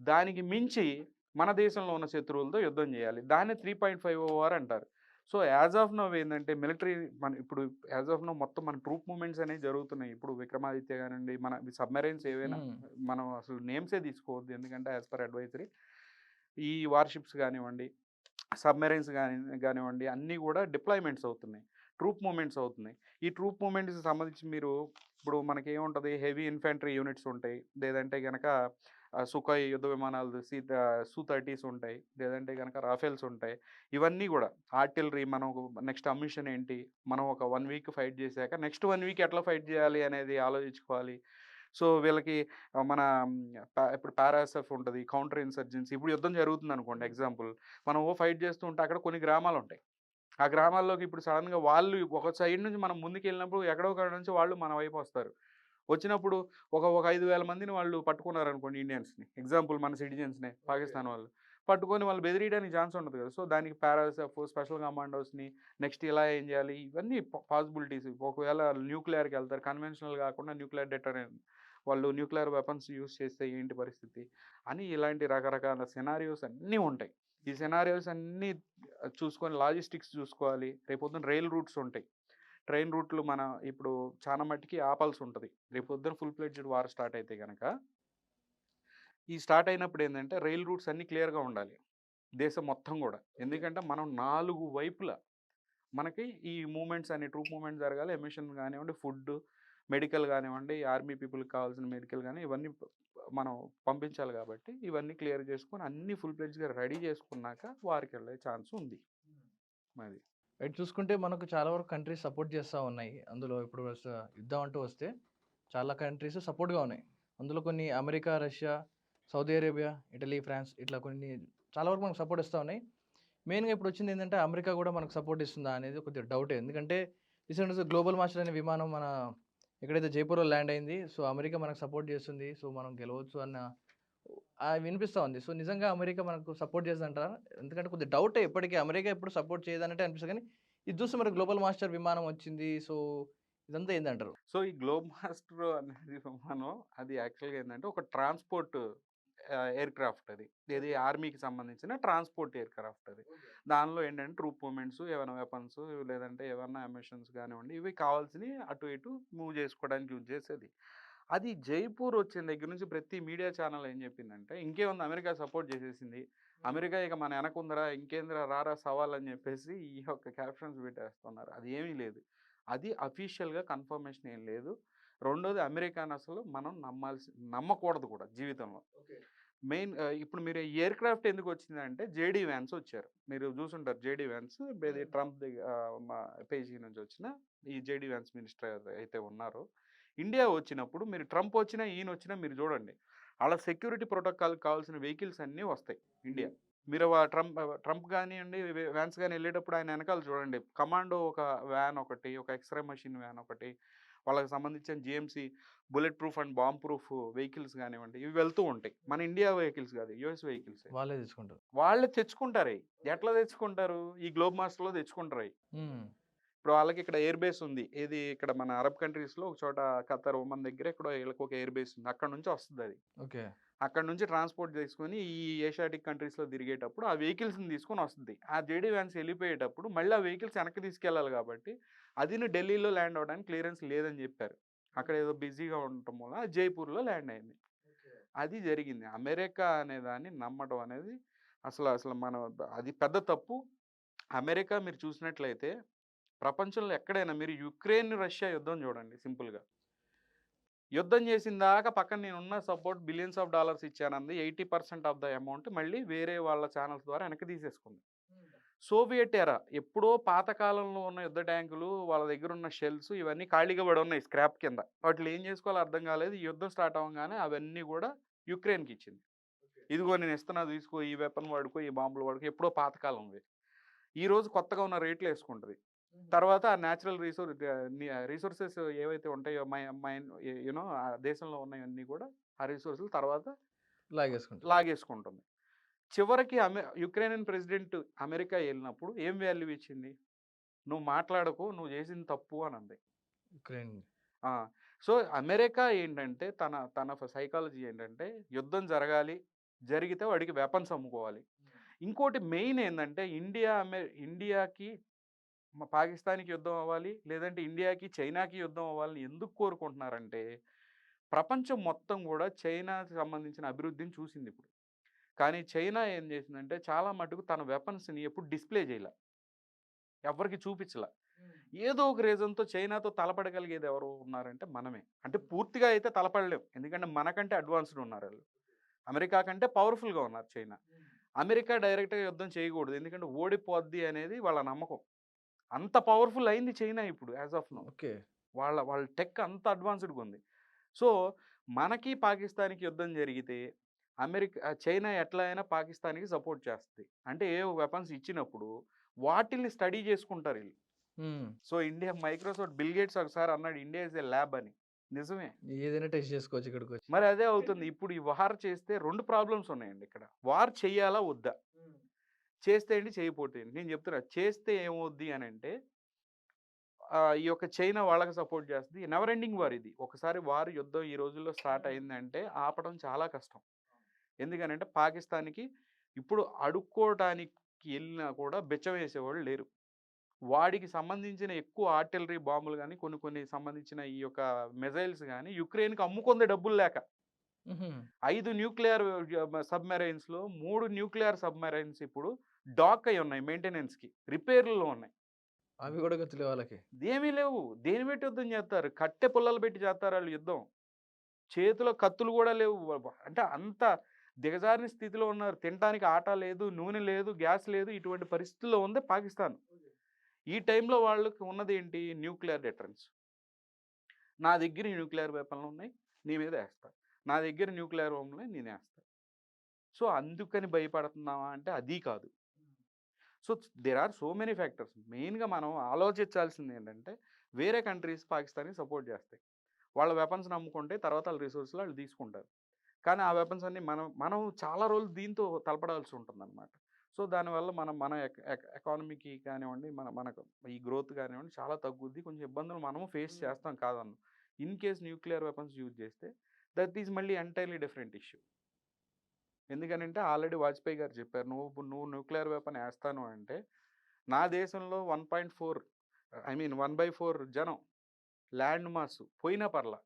దానికి మించి మన దేశంలో ఉన్న శత్రువులతో యుద్ధం చేయాలి. దాన్ని 3.50 వార్ అంటారు. సో, యాజ్ ఆఫ్ నౌ ఏందంటే మిలిటరీ ఇప్పుడు యాజ్ ఆఫ్ నౌ మొత్తం మన ట్రూప్ మూవ్‌మెంట్స్ అనేవి జరుగుతున్నాయి. ఇప్పుడు 'విక్రమాదిత్య' గానివ్వండి, మన సబ్‌మెరైన్స్ ఏవైనా హ్మ్. మనం అసలు నేమ్సే తీసుకోవద్దు. ఎందుకంటే యాజ్ పర్ అడ్వైజరీ ఈ వార్‌షిప్స్ గానివ్వండి, సబ్‌మెరైన్స్ గానివ్వండి అన్నీ కూడా డిప్లాయ్‌మెంట్స్ అవుతున్నాయి. ట్రూప్ మూవ్‌మెంట్స్ అవుతున్నాయి. ఈ ట్రూప్ మూవ్‌మెంట్స్‌కి సంబంధించి మీరు ఇప్పుడు మనకేముంటది హెవీ ఇన్ఫాంట్రీ యూనిట్స్ ఉంటాయి. లేదంటే గనక సుఖోయ్ యుద్ధ విమానాలు సూ-30స్ ఉంటాయి. లేదంటే గనక రాఫెల్స్ ఉంటాయి. ఇవన్నీ గూడా ఆర్టిల్లరీ మనం నెక్స్ట్ అమ్యునిషన్ ఏంటి? మనం ఒక 1 వీక్ ఫైట్ చేశాక నెక్స్ట్ 1 వీక్ ఎట్లా ఫైట్ చేయాలి అనేది ఆలోచించుకోవాలి. సో, వీళ్ళకి మన ఇప్పుడు పారాఎస్ఎఫ్ ఉంటది. కౌంటర్ ఇన్సర్జెన్సీ ఇప్పుడు యుద్ధం జరుగుతుందనుకోండి ఎగ్జాంపుల్. మనం ఫైట్ చేస్తూ ఉంటే అక్కడ కొన్ని గ్రామాలుంటాయి. ఆ గ్రామాల్లోకి ఇప్పుడు సడెన్‌గా వాళ్ళు ఒక సైడ్ నుంచి మనం ముందుకెళ్ళినప్పుడు ఎక్కడో ఒకడ నుంచి వాళ్ళు మన వైపొస్తారు. వచ్చినప్పుడు ఒక 5,000 మందిని వాళ్ళు పట్టుకున్నారనుకోండి ఇండియన్స్‌ని. ఎగ్జాంపుల్ మన సిటిజన్స్‌నే పాకిస్తాన్ వాళ్ళు. పట్టుకొని వాళ్ళు బెదిరియడానికి ఛాన్స్ ఉండదు కదా! సో, దానికి పారాఎస్ఎఫ్, స్పెషల్ కమాండోస్‌ని నెక్స్ట్ ఇలా ఏం చేయాలి? ఇవన్నీ పాసిబిలిటీస్. ఒకవేళ న్యూక్లియర్‌కెళ్తారు. కన్వెన్షనల్ కాకుండా న్యూక్లియర్ వాళ్ళు న్యూక్లియర్ వెపన్స్ యూజ్ చేస్తే ఏంటి పరిస్థితి? అని ఇలాంటి రకరకాల సినారియోస్ అన్నీ ఉంటాయి. ఈ సినారియోస్ అన్నీ చూసుకొని లాజిస్టిక్స్ చూసుకోవాలి. రేపొద్దున రైల్ రూట్స్ ఉంటాయి. ట్రైన్ రూట్లు మన ఇప్పుడు చాలా మట్టికి ఆపాల్సుంటది. రేపొద్దున ఫుల్ ఫ్లెడ్జ్డ్ వార్ స్టార్ట్ అయితే గనక, ఈ స్టార్ట్ అయినప్పుడు ఏందంటే రైల్ రూట్స్ అన్నీ క్లియర్‌గా ఉండాలి. దేశం మొత్తం గూడా. ఎందుకంటే మనం 4 వైపులా మనకి ఈ మూవ్‌మెంట్స్ అన్ని ట్రూప్ మూవ్‌మెంట్ జరగాలి. ఎమిషన్ గానివ్వండి, ఫుడ్డు, మెడికల్ గానివ్వండి, ఆర్మీ పీపుల్‌కి కావాల్సిన మెడికల్ గాని ఇవన్నీ మనం పంపించాలి గాబట్టి, ఇవన్నీ క్లియర్ చేసుకొని అన్నీ ఫుల్ ఫ్లెడ్జ్‌గా రెడీ చేసుకున్నాక వార్‌కెళ్ళే ఛాన్స్ ఉంది. అది. ఇటు చూసుకుంటే మనకు చాలా వరకు కంట్రీస్ సపోర్ట్ చేస్తా ఉన్నాయి. అందులో ఇప్పుడు యుద్ధం అంటూ వస్తే చాలా కంట్రీస్ సపోర్ట్‌గా ఉన్నాయి. అందులో కొన్ని America, Russia, Saudi Arabia, Italy, France ఇట్లా కొన్ని చాలా వరకు మనకు సపోర్ట్ ఇస్తా ఉన్నాయి. మెయిన్‌గా ఇప్పుడు వచ్చింది ఏంటంటే అమెరికా కూడా మనకు సపోర్ట్ ఇస్తుందా అనేది కొద్దిగా డౌటే. ఎందుకంటే రీసెంట్‌గా గ్లోబల్ మాస్టర్ అనే విమానం మన ఎక్కడైతే జైపూర్‌లో ల్యాండ్ అయింది. సో, అమెరికా మనకు సపోర్ట్ చేస్తుంది. సో, మనం గెలవచ్చు అన్న వినిపిస్తా ఉంది. సో, నిజంగా అమెరికా మనకు సపోర్ట్ చేస్తదంటారా? ఎందుకంటే కొద్దిగా డౌటే ఇప్పటికి అమెరికా ఎప్పుడు సపోర్ట్ చేయదన్నట్టే అనిపిస్తది కానీ, ఇది చూస్తే మరి గ్లోబల్ మాస్టర్ విమానం వచ్చింది. సో, ఇదంతా ఏందంటారు? సో, ఈ గ్లోబ్ మాస్టర్ అనేది విమానం అది యాక్చువల్‌గా ఏందంటే ఒక ట్రాన్స్‌పోర్ట్ ఎయిర్‌క్రాఫ్ట్ అది. ఏది ఆర్మీకి సంబంధించిన ట్రాన్స్‌పోర్ట్ ఎయిర్‌క్రాఫ్ట్ అది. దానిలో ఏంటంటే ట్రూప్ మూవ్‌మెంట్స్, ఏమైనా వెపన్స్ లేదంటే ఏమన్నా అమ్యునిషన్స్ కానివ్వండి, ఇవి కావాల్సినయి అటు ఇటు మూవ్ చేసుకోవడానికి యూజ్ చేసేది. అది జైపూర్ వచ్చిన దగ్గర నుంచి ప్రతి మీడియా ఛానల్ ఏం చెప్పిందంటే, ఇంకేముంది అమెరికా సపోర్ట్ చేసేసింది. అమెరికా ఇక మన వెనకుందరా ఇంకేందిరా రారా సవాల్ అని చెప్పేసి ఈ యొక్క క్యాప్షన్స్ పెట్టేస్తున్నారు. అది ఏమీ లేదు. అది అఫీషియల్గా కన్ఫర్మేషన్ ఏం లేదు. రెండోది అమెరికాని అసలు మనం నమ్మకూడదు కూడా జీవితంలో. మెయిన్ ఇప్పుడు మీరు ఎయిర్ క్రాఫ్ట్ ఎందుకు వచ్చిందంటే జేడీ వ్యాన్స్ వచ్చారు. మీరు చూసుంటారు జేడీ వ్యాన్స్ ఇది ట్రంప్ మా పేజీ నుంచి వచ్చిన ఈ జేడీ వ్యాన్స్ మినిస్టర్ అయితే ఉన్నారో ఇండియా వచ్చినప్పుడు మీరు ట్రంప్ వచ్చినా ఈయన వచ్చినా మీరు చూడండి అలా సెక్యూరిటీ ప్రోటోకాల్ కావాల్సిన వెహికల్స్ అన్నీ వస్తాయి ఇండియా. మీరు ట్రంప్ కానివ్వండి వ్యాన్స్ కానీ వెళ్ళేటప్పుడు ఆయన వెనకాల చూడండి కమాండో ఒక వ్యాన్ ఒకటి, ఒక ఎక్స్రే మషిన్ వ్యాన్ ఒకటి, వాళ్ళకి సంబంధించిన GMC bullet proof and bomb proof vehicles కానివ్వండి ఇవి వెళ్తూ ఉంటాయి. మన ఇండియా వెహికల్స్ కాదు, యుఎస్ వెహికల్స్. వాళ్ళే తెచ్చుకుంటారు. ఎట్లా తెచ్చుకుంటారు? ఈ గ్లోబ్ మాస్టర్లో తెచ్చుకుంటారు. ఇప్పుడు వాళ్ళకి ఇక్కడ ఎయిర్ బేస్ ఉంది. ఏది ఇక్కడ మన అరబ్ కంట్రీస్లో ఒక చోట ఖతర్, ఒమన్ దగ్గర ఇక్కడ వీళ్ళకి ఒక ఎయిర్ బేస్ ఉంది. అక్కడ నుంచి వస్తుంది అది. అక్కడ నుంచి ట్రాన్స్పోర్ట్ చేసుకొని ఈ ఏషియాటిక్ కంట్రీస్లో తిరిగేటప్పుడు ఆ వెహికల్స్ని తీసుకొని వస్తుంది. ఆ జేడీ వ్యాన్స్ వెళ్ళిపోయేటప్పుడు మళ్ళీ ఆ వెహికల్స్ వెనక్కి తీసుకెళ్ళాలి కాబట్టి అది ఢిల్లీలో ల్యాండ్ అవ్వడానికి క్లియరెన్స్ లేదని చెప్పారు. అక్కడ ఏదో బిజీగా ఉండటం వల్ల జైపూర్లో ల్యాండ్ అయింది. అది జరిగింది. అమెరికా అనే దాన్ని నమ్మడం అనేది అసలు మనం అది పెద్ద తప్పు. అమెరికా మీరు చూసినట్లయితే ప్రపంచంలో ఎక్కడైనా మీరు యుక్రెయిన్ రష్యా యుద్ధం చూడండి. సింపుల్గా యుద్ధం చేసిన దాకా పక్కన నేనున్న సపోర్ట్ బిలియన్స్ ఆఫ్ డాలర్స్ ఇచ్చానంది 80% ఆఫ్ ద అమౌంట్ మళ్ళీ వేరే వాళ్ళ ఛానల్స్ ద్వారా వెనక్కి తీసేసుకుంది. సోవియట్ ఎరా ఎప్పుడో పాతకాలంలో ఉన్న యుద్ధ ట్యాంకులు వాళ్ళ దగ్గర ఉన్న షెల్స్ ఇవన్నీ ఖాళీగా పడి ఉన్నాయి స్క్రాప్ కింద. వాటిలో ఏం చేసుకోవాలో అర్థం కాలేదు. ఈ యుద్ధం స్టార్ట్ అవ్వగానే అవన్నీ కూడా యుక్రెయిన్కి ఇచ్చింది. ఇదిగో నేను ఇస్తున్నా, తీసుకో, ఈ వెపన్ వాడుకో, ఈ బాంబులు వాడుకో. ఎప్పుడో పాతకాలంవి ఈరోజు కొత్తగా ఉన్న రేట్లు వేసుకుంటుంది. తర్వాత ఆ న్యాచురల్ రిసోర్సెస్ ఏవైతే ఉంటాయో యూనో ఆ దేశంలో ఉన్నవన్నీ కూడా ఆ రిసోర్సులు తర్వాత లాగేసుకుంటుంది. చివరికి యుక్రెయిన్ ప్రెసిడెంట్ అమెరికా వెళ్ళినప్పుడు ఏం వాల్యూ ఇచ్చింది? నువ్వు మాట్లాడకు, నువ్వు చేసింది తప్పు అని అంది. సో అమెరికా ఏంటంటే తన సైకాలజీ ఏంటంటే యుద్ధం జరగాలి, జరిగితే వాడికి వెపన్స్ అమ్ముకోవాలి. ఇంకోటి మెయిన్ ఏంటంటే ఇండియాకి పాకిస్తాన్కి యుద్ధం అవ్వాలి, లేదంటే ఇండియాకి చైనాకి యుద్ధం అవ్వాలని ఎందుకు కోరుకుంటున్నారంటే ప్రపంచం మొత్తం కూడా చైనాకి సంబంధించిన అభివృద్ధిని చూసింది ఇప్పుడు. కానీ చైనా ఏం చేసిందంటే చాలా మటుకు తన వెపన్స్ని ఎప్పుడు డిస్ప్లే చేయలే, ఎవరికి చూపించలే. ఏదో ఒక రీజన్తో చైనాతో తలపడగలిగేది ఎవరు ఉన్నారంటే మనమే. అంటే పూర్తిగా అయితే తలపడలేం, ఎందుకంటే మనకంటే అడ్వాన్స్డ్ ఉన్నారు వాళ్ళు. అమెరికా కంటే పవర్ఫుల్గా ఉన్నారు చైనా. అమెరికా డైరెక్ట్గా యుద్ధం చేయకూడదు, ఎందుకంటే ఓడిపోద్ది అనేది వాళ్ళ నమ్మకం. అంత పవర్ఫుల్ అయింది చైనా ఇప్పుడు యాజ్ ఆఫ్ నౌ. వాళ్ళ టెక్ అంత అడ్వాన్స్డ్గా ఉంది. సో మనకి పాకిస్తాన్కి యుద్ధం జరిగితే చైనా ఎట్లా అయినా పాకిస్తాన్కి సపోర్ట్ చేస్తుంది. అంటే ఏ వెపన్స్ ఇచ్చినప్పుడు వాటిల్ని స్టడీ చేసుకుంటారు వీళ్ళు. So India Microsoft bill gates ఒకసారి అన్నాడు ఇండియా ఇస్ ఏ ల్యాబ్ అని. నిజమే, ఏదైనా టెస్ట్ చేసుకోవచ్చు ఇక్కడికి వచ్చి. మరి అదే అవుతుంది. ఇప్పుడు ఈ వార్ చేస్తే 2 ప్రాబ్లమ్స్ ఉన్నాయండి ఇక్కడ. వార్ చెయ్యాలా వద్దా? చేస్తే ఏంటి, చేయకపోతే ఏంటి? నేను చెప్తున్నా, చేస్తే ఏమవుద్ది అని అంటే ఈ యొక్క చైనా వాళ్ళకి సపోర్ట్ చేస్తుంది. నెవర్ ఎండింగ్ వార్ ఇది. ఒకసారి వార్ యుద్ధం ఈ రోజుల్లో స్టార్ట్ అయిందంటే ఆపడం చాలా కష్టం. ఎందుకనంటే పాకిస్తాన్కి ఇప్పుడు అడుక్కోవడానికి వెళ్ళినా కూడా బెచ్చం వేసేవాళ్ళు లేరు. వాడికి సంబంధించిన ఎక్కువ ఆర్టిలరీ బాంబులు కానీ కొన్ని సంబంధించిన ఈ యొక్క మిజైల్స్ కానీ యుక్రెయిన్కి అమ్ముకుంది డబ్బులు లేక. 5 న్యూక్లియర్ సబ్మెరైన్స్లో 3 న్యూక్లియర్ సబ్మెరైన్స్ ఇప్పుడు డాక్ అయి ఉన్నాయి, మెయింటెనెన్స్కి రిపేర్లలో ఉన్నాయి. అవి కూడా గతులే వాళ్ళకి. ఏమీ లేవు. దేని పెట్టి యుద్ధం చేస్తారు? కట్టె పుల్లలు పెట్టి చేస్తారు వాళ్ళు యుద్ధం. చేతిలో కత్తులు కూడా లేవు. అంటే అంత దిగజారిన స్థితిలో ఉన్నారు. తినడానికి ఆట లేదు, నూనె లేదు, గ్యాస్ లేదు. ఇటువంటి పరిస్థితుల్లో ఉంది పాకిస్తాన్. ఈ టైంలో వాళ్ళకి ఉన్నది ఏంటి? Nuclear deterrence. నా దగ్గర న్యూక్లియర్ వెపన్లు ఉన్నాయి, నీ మీద వేస్తా. నా దగ్గర న్యూక్లియర్ బాంబులు నేను వేస్తా. సో అందుకని భయపడుతున్నావా అంటే అది కాదు. So there are so many factors. మెయిన్గా మనం ఆలోచించాల్సింది ఏంటంటే వేరే కంట్రీస్ పాకిస్తాన్కి సపోర్ట్ చేస్తాయి. వాళ్ళ వెపన్స్ నమ్ముకుంటే తర్వాత వాళ్ళ రిసోర్స్లు వాళ్ళు తీసుకుంటారు. కానీ ఆ వెపన్స్ అన్ని మనం చాలా రోజులు దీంతో తలపడాల్సి ఉంటుంది అనమాట. సో దానివల్ల మన ఎకానమీకి కానివ్వండి, మనకు ఈ గ్రోత్ కానివ్వండి చాలా తగ్గుద్ది. కొంచెం ఇబ్బందులు మనము ఫేస్ చేస్తాం కాదన్న. In case nuclear weapons use చేస్తే దట్ ఈజ్ మళ్ళీ ఎంటైర్లీ డిఫరెంట్ ఇష్యూ. ఎందుకనంటే ఆల్రెడీ వాజ్పేయి గారు చెప్పారు, నువ్వు న్యూక్లియర్ వెపన్ వేస్తాను అంటే నా దేశంలో 1/4 జనం ల్యాండ్ మాస్ పోయినా పర్లా,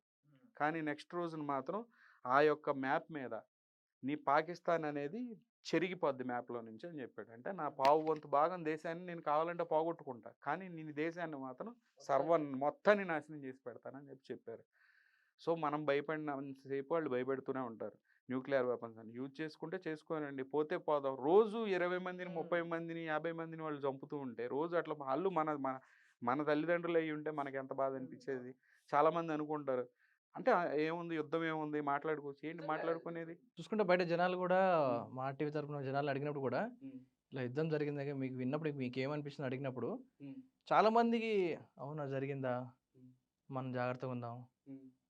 కానీ నెక్స్ట్ రోజున మాత్రం ఆ యొక్క మ్యాప్ మీద నీ పాకిస్తాన్ అనేది చెరిగిపోద్ది మ్యాప్లో నుంచి అని చెప్పాడు. అంటే నా పావు వంతు భాగం దేశాన్ని నేను కావాలంటే పోగొట్టుకుంటా, కానీ నేను దేశాన్ని మాత్రం మొత్తాన్ని నాశనం చేసి పెడతానని చెప్పారు. సో మనం భయపడినంతసేపు వాళ్ళు భయపెడుతూనే ఉంటారు. న్యూక్లియర్ వెపన్స్ అని యూజ్ చేసుకుంటే చేసుకోనండి, పోతే పోదాం. రోజు 20 మందిని 30 మందిని 50 మందిని వాళ్ళు చంపుతూ ఉంటే రోజు అట్లా వాళ్ళు మన మన మన తల్లిదండ్రులు అయ్యి ఉంటే మనకి ఎంత బాధ అనిపించేది. చాలామంది అనుకుంటారు అంటే ఏముంది, యుద్ధం ఏముంది, మాట్లాడుకోవచ్చు. ఏంటి మాట్లాడుకునేది? చూసుకుంటే బయట జనాలు కూడా మా టీవీ తరపున జనాలు అడిగినప్పుడు కూడా ఇలా యుద్ధం జరిగింది మీకు విన్నప్పుడు మీకు ఏమనిపిస్తుంది అడిగినప్పుడు చాలా మందికి అవునా జరిగిందా, మనం జాగ్రత్తగా ఉందాం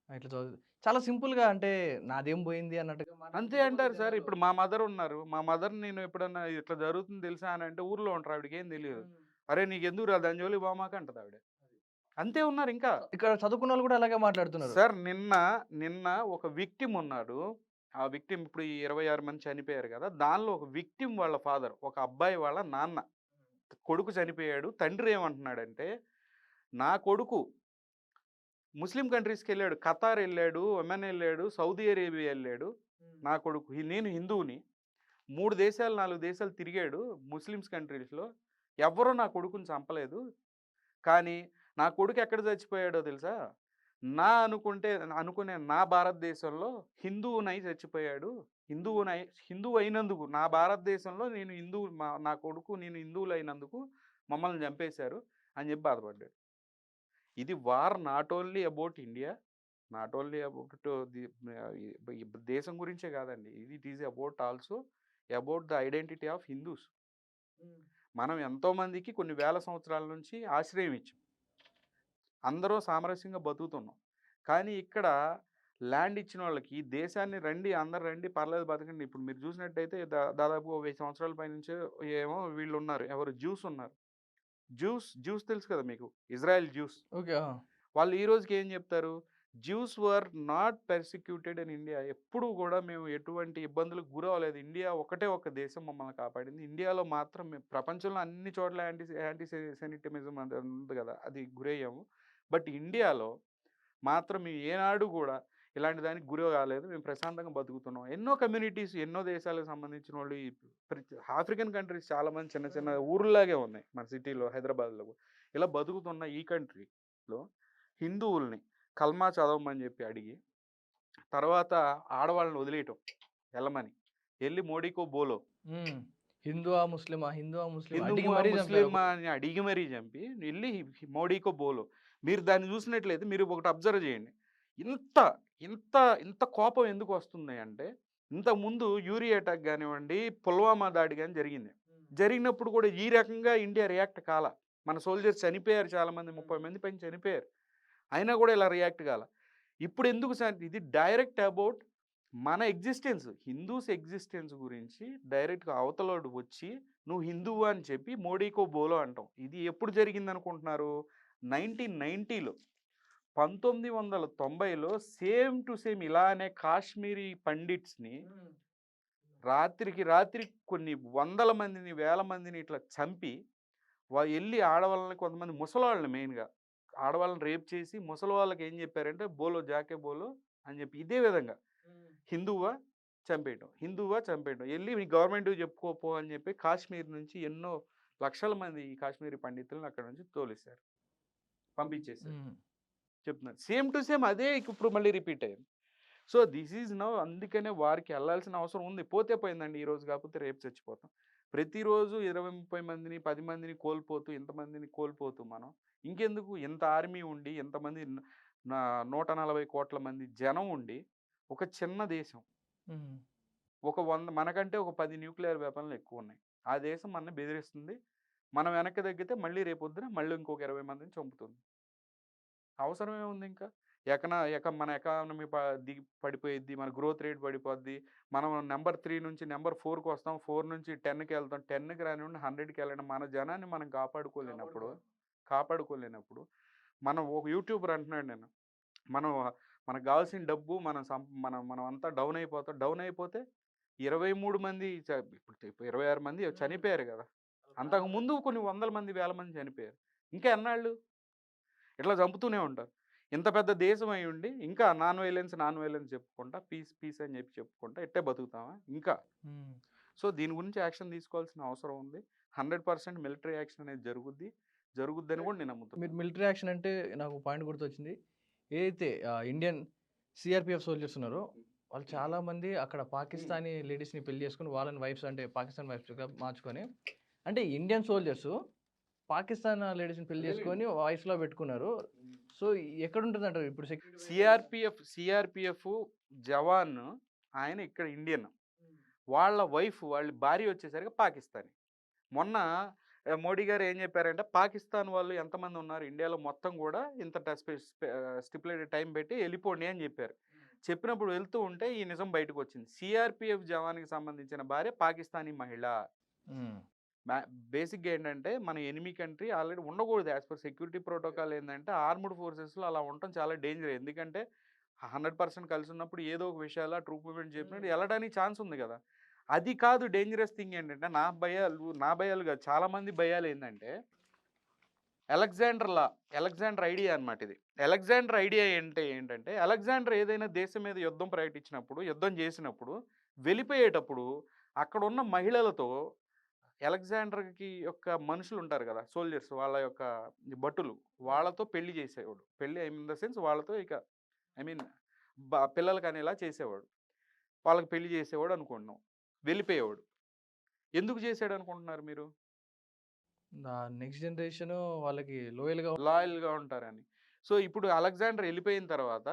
ఇట్లా చాలా సింపుల్ గా, అంటే నాదేం పోయింది అన్నట్టుగా అంతే అంటారు సార్. ఇప్పుడు మా మదర్ ఉన్నారు, మా మదర్ నేను ఎప్పుడన్నా ఇట్లా జరుగుతుంది తెలుసా అని అంటే ఊర్లో ఉంటారు, ఆవిడకి ఏం తెలియదు. అరే నీకు ఎందుకు రా దాని జోలికి బామాక అంటది ఆవిడ. అంతే ఉన్నారు ఇంకా. ఇక్కడ చదువుకున్న వాళ్ళు కూడా అలాగే మాట్లాడుతున్నారు సార్. నిన్న ఒక విక్టిమ్ ఉన్నాడు. ఆ విక్టిమ్ ఇప్పుడు ఈ 26 మంది చనిపోయారు కదా, దానిలో ఒక విక్టిమ్ వాళ్ళ ఫాదర్, ఒక అబ్బాయి వాళ్ళ నాన్న కొడుకు చనిపోయాడు. తండ్రి ఏమంటున్నాడంటే, నా కొడుకు ముస్లిం కంట్రీస్కి వెళ్ళాడు, ఖతార్ వెళ్ళాడు, ఒమన్ వెళ్ళాడు, సౌదీ అరేబియా వెళ్ళాడు. నా కొడుకు నేను హిందువుని 3 దేశాలు 4 దేశాలు తిరిగాడు ముస్లిమ్స్ కంట్రీస్లో, ఎవరూ నా కొడుకుని చంపలేదు. కానీ నా కొడుకు ఎక్కడ చచ్చిపోయాడో తెలుసా? అనుకునే నా భారతదేశంలో హిందువునై చచ్చిపోయాడు. హిందువు అయినందుకు నా భారతదేశంలో నా కొడుకు నేను హిందువులు అయినందుకు మమ్మల్ని చంపేశారు అని చెప్పి బాధపడ్డాడు. ఇది war not only about India, not only about దేశం గురించే కాదండి. It is about also about the identity of Hindus. మనం ఎంతోమందికి కొన్ని వేల సంవత్సరాల నుంచి ఆశ్రయం ఇచ్చాం, అందరూ సామరస్యంగా బతుకుతున్నాం. కానీ ఇక్కడ ల్యాండ్ ఇచ్చిన వాళ్ళకి దేశాన్ని అందరు రండి పర్లేదు బతకండి. ఇప్పుడు మీరు చూసినట్టయితే దాదాపు 1000 సంవత్సరాల పైనుంచే ఏమో వీళ్ళు ఉన్నారు, ఎవరు జ్యూస్ ఉన్నారు. జ్యూస్ తెలుసు కదా మీకు, ఇజ్రాయెల్ జ్యూస్. ఓకే. వాళ్ళు ఈ రోజుకి ఏం చెప్తారు? Juice were not persecuted in India. ఎప్పుడు కూడా మేము ఎటువంటి ఇబ్బందులకు గురవ్వలేదు. ఇండియా ఒక దేశం మమ్మల్ని కాపాడింది. ఇండియాలో మాత్రం మేము ప్రపంచంలో అన్ని చోట్ల యాంటీ సెనిటిమిజం అది ఉంది కదా, అది గురయ్యాము. బట్ ఇండియాలో మాత్రం మేము ఏనాడు కూడా ఇలాంటి దానికి గురి కాలేదు. మేము ప్రశాంతంగా బతుకుతున్నాం. ఎన్నో కమ్యూనిటీస్, ఎన్నో దేశాలకు సంబంధించిన వాళ్ళు, ఆఫ్రికన్ కంట్రీస్ చాలామంది చిన్న చిన్న ఊర్లాగే ఉన్నాయి మన సిటీలో, హైదరాబాద్లో. ఇలా బతుకుతున్న ఈ కంట్రీలో హిందువుల్ని కల్మా చదవమని చెప్పి అడిగి, తర్వాత ఆడవాళ్ళని వదిలేయటం వెళ్ళమని, వెళ్ళి మోడీకో బోలో హిందువా ముస్లిమా అని అడిగి మరీ చంపి వెళ్ళి మోడీకో బోలో. మీరు దాన్ని చూసినట్లయితే మీరు ఒకటి అబ్జర్వ్ చేయండి, ఇంత ఇంత ఇంత కోపం ఎందుకు వస్తుంది అంటే, ఇంతకుముందు యూరి అటాక్ కానివ్వండి, పుల్వామా దాడి కానీ జరిగినప్పుడు కూడా ఈ రకంగా ఇండియా రియాక్ట్ కాల. మన సోల్జర్స్ చనిపోయారు, చాలామంది 30 మంది పైన చనిపోయారు, అయినా కూడా ఇలా రియాక్ట్ కాల. ఇప్పుడు ఎందుకు సార్? ఇది డైరెక్ట్ అబౌట్ మన ఎగ్జిస్టెన్స్, హిందూస్ ఎగ్జిస్టెన్స్ గురించి డైరెక్ట్గా అవతలోడు వచ్చి నువ్వు హిందువు అని చెప్పి మోడీకో బోలో అంటాం. ఇది ఎప్పుడు జరిగింది అనుకుంటున్నారు? 1990లో, 1990లో సేమ్ టు సేమ్ ఇలానే కాశ్మీరీ పండిట్స్ని రాత్రికి కొన్ని వందల మందిని, వేల మందిని ఇట్లా చంపి వెళ్ళి ఆడవాళ్ళని, కొంతమంది ముసలివాళ్ళని, మెయిన్గా ఆడవాళ్ళని రేప్ చేసి ముసలి వాళ్ళకి ఏం చెప్పారంటే బోలో జాకే బోలో అని చెప్పి, ఇదే విధంగా హిందువా చంపేయటం వెళ్ళి మీ గవర్నమెంట్కి చెప్పుకోపో అని చెప్పి కాశ్మీర్ నుంచి ఎన్నో లక్షల మంది ఈ కాశ్మీరీ పండితులను అక్కడ నుంచి తోలేశారు, పంపించేశారు. చెప్తున్నారు సేమ్ టు సేమ్ అదే ఇప్పుడు మళ్ళీ రిపీట్ అయ్యింది. So this is now. అందుకనే వారికి వెళ్ళాల్సిన అవసరం ఉంది. పోతే పోయిందండి, ఈరోజు కాకపోతే రేపు చచ్చిపోతాం. ప్రతిరోజు 20-30 మందిని 10 మందిని కోల్పోతూ, ఇంతమందిని కోల్పోతూ మనం ఇంకెందుకు? ఇంత ఆర్మీ ఉండి, ఎంతమంది 140 కోట్ల మంది జనం ఉండి, ఒక చిన్న దేశం, మనకంటే ఒక 10 న్యూక్లియర్ వెపన్లు ఎక్కువ ఉన్నాయి. ఆ దేశం మనల్ని బెదిరిస్తుంది. మనం వెనక్కి తగ్గితే మళ్ళీ రేపొద్దున మళ్ళీ ఇంకొక 20 మందిని చంపుతుంది. అవసరం ఏముంది ఇంకా? మన ఎకానమీ పడిపోయిద్ది, మన గ్రోత్ రేట్ పడిపోద్ది. మనం నెంబర్ 3 నుంచి నెంబర్ 4కి వస్తాం, 4 నుంచి 10కి వెళ్తాం, 10కి రానివ్వండి 100కి వెళ్ళండి. మన జనాన్ని మనం కాపాడుకోలేనప్పుడు మనం ఒక యూట్యూబర్ అంటున్నాడు, నేను మనకు కావాల్సిన డబ్బు మనం అంతా డౌన్ అయిపోతే 23 మంది, ఇప్పుడు 26 మంది చనిపోయారు కదా. అంతకుముందు కొన్ని వందల మంది, వేల మంది చనిపోయారు. ఇంకా ఎన్నాళ్ళు ఇట్లా చంపుతూనే ఉంటారు? ఇంత పెద్ద దేశం అయి ఉండి ఇంకా నాన్ వైలెన్స్ చెప్పుకుంటా, పీస్ అని చెప్పుకుంటా ఇట్టే బతుకుతామా ఇంకా? సో దీని గురించి యాక్షన్ తీసుకోవాల్సిన అవసరం ఉంది. 100% మిలిటరీ యాక్షన్ అనేది జరుగుద్దని కూడా నేను నమ్ముతున్నాను. మీరు మిలిటరీ యాక్షన్ అంటే నాకు పాయింట్ గుర్తొచ్చింది. ఏదైతే ఇండియన్ సిఆర్‌పిఎఫ్ సోల్జర్స్ ఉన్నారో వాళ్ళు చాలామంది అక్కడ పాకిస్తానీ లేడీస్‌ని పెళ్లి చేసుకొని వాళ్ళని వైఫ్స్ అంటే పాకిస్తాన్ వైఫ్స్‌గా మార్చుకొని అంటే ఇండియన్ సోల్జర్స్ పాకిస్తాన్ లేడీస్‌ని పెళ్లి చేసుకొని వైఫ్స్‌లో పెట్టుకున్నారు. సో ఎక్కడుంటుందంటారు ఇప్పుడు సిఆర్‌పిఎఫ్ జవాన్ ఆయన ఇక్కడ ఇండియన్. వాళ్ళ భార్య వచ్చేసరికి పాకిస్తానీ. మొన్న మోడీ గారు ఏం చెప్పారంటే పాకిస్తాన్ వాళ్ళు ఎంతమంది ఉన్నారు ఇండియాలో మొత్తం కూడా ఇంత స్టిపులేటెడ్ టైం పెట్టి వెళ్ళిపోండి అని చెప్పారు. చెప్పినప్పుడు వెళ్తూ ఉంటే ఈ నిజం బయటకు వచ్చింది. సిఆర్‌పిఎఫ్ జవాన్‌కి సంబంధించిన భార్య పాకిస్తానీ మహిళ. బేసిక్గా ఏంటంటే మన ఎనిమీ కంట్రీ ఆల్రెడీ ఉండకూడదు. యాజ్ పర్ సెక్యూరిటీ ప్రోటోకాల్ ఏంటంటే ఆర్మ్డ్ ఫోర్సెస్లో అలా ఉండటం చాలా డేంజర్. ఎందుకంటే 100% కలిసి ఉన్నప్పుడు ఏదో ఒక విషయాలు ట్రూప్ మూవ్మెంట్ చెప్పినట్టు వెళ్ళడానికి ఛాన్స్ ఉంది కదా. అది కాదు డేంజరస్ థింగ్ ఏంటంటే నా భయాలు కాదు చాలామంది భయాలు ఏంటంటే అలెగ్జాండర్ ఐడియా అనమాట ఇది. అలెగ్జాండర్ ఐడియా ఏంటంటే అలెగ్జాండర్ ఏదైనా దేశం మీద యుద్ధం చేసినప్పుడు వెళ్ళిపోయేటప్పుడు అక్కడ ఉన్న మహిళలతో అలెగ్జాండర్కి యొక్క మనుషులు ఉంటారు కదా సోల్జర్స్ వాళ్ళ యొక్క భటులు వాళ్ళతో పెళ్లి చేసేవాడు. పెళ్లి ఇన్ ద సెన్స్ వాళ్ళతో పిల్లలకి అనేలా చేసేవాడు. వాళ్ళకి పెళ్లి చేసేవాడు అనుకుంటున్నాం. వెళ్ళిపోయేవాడు. ఎందుకు చేసాడు అనుకుంటున్నారు మీరు? నెక్స్ట్ జనరేషన్ వాళ్ళకి లాయల్గా ఉంటారని. సో ఇప్పుడు అలెగ్జాండర్ వెళ్ళిపోయిన తర్వాత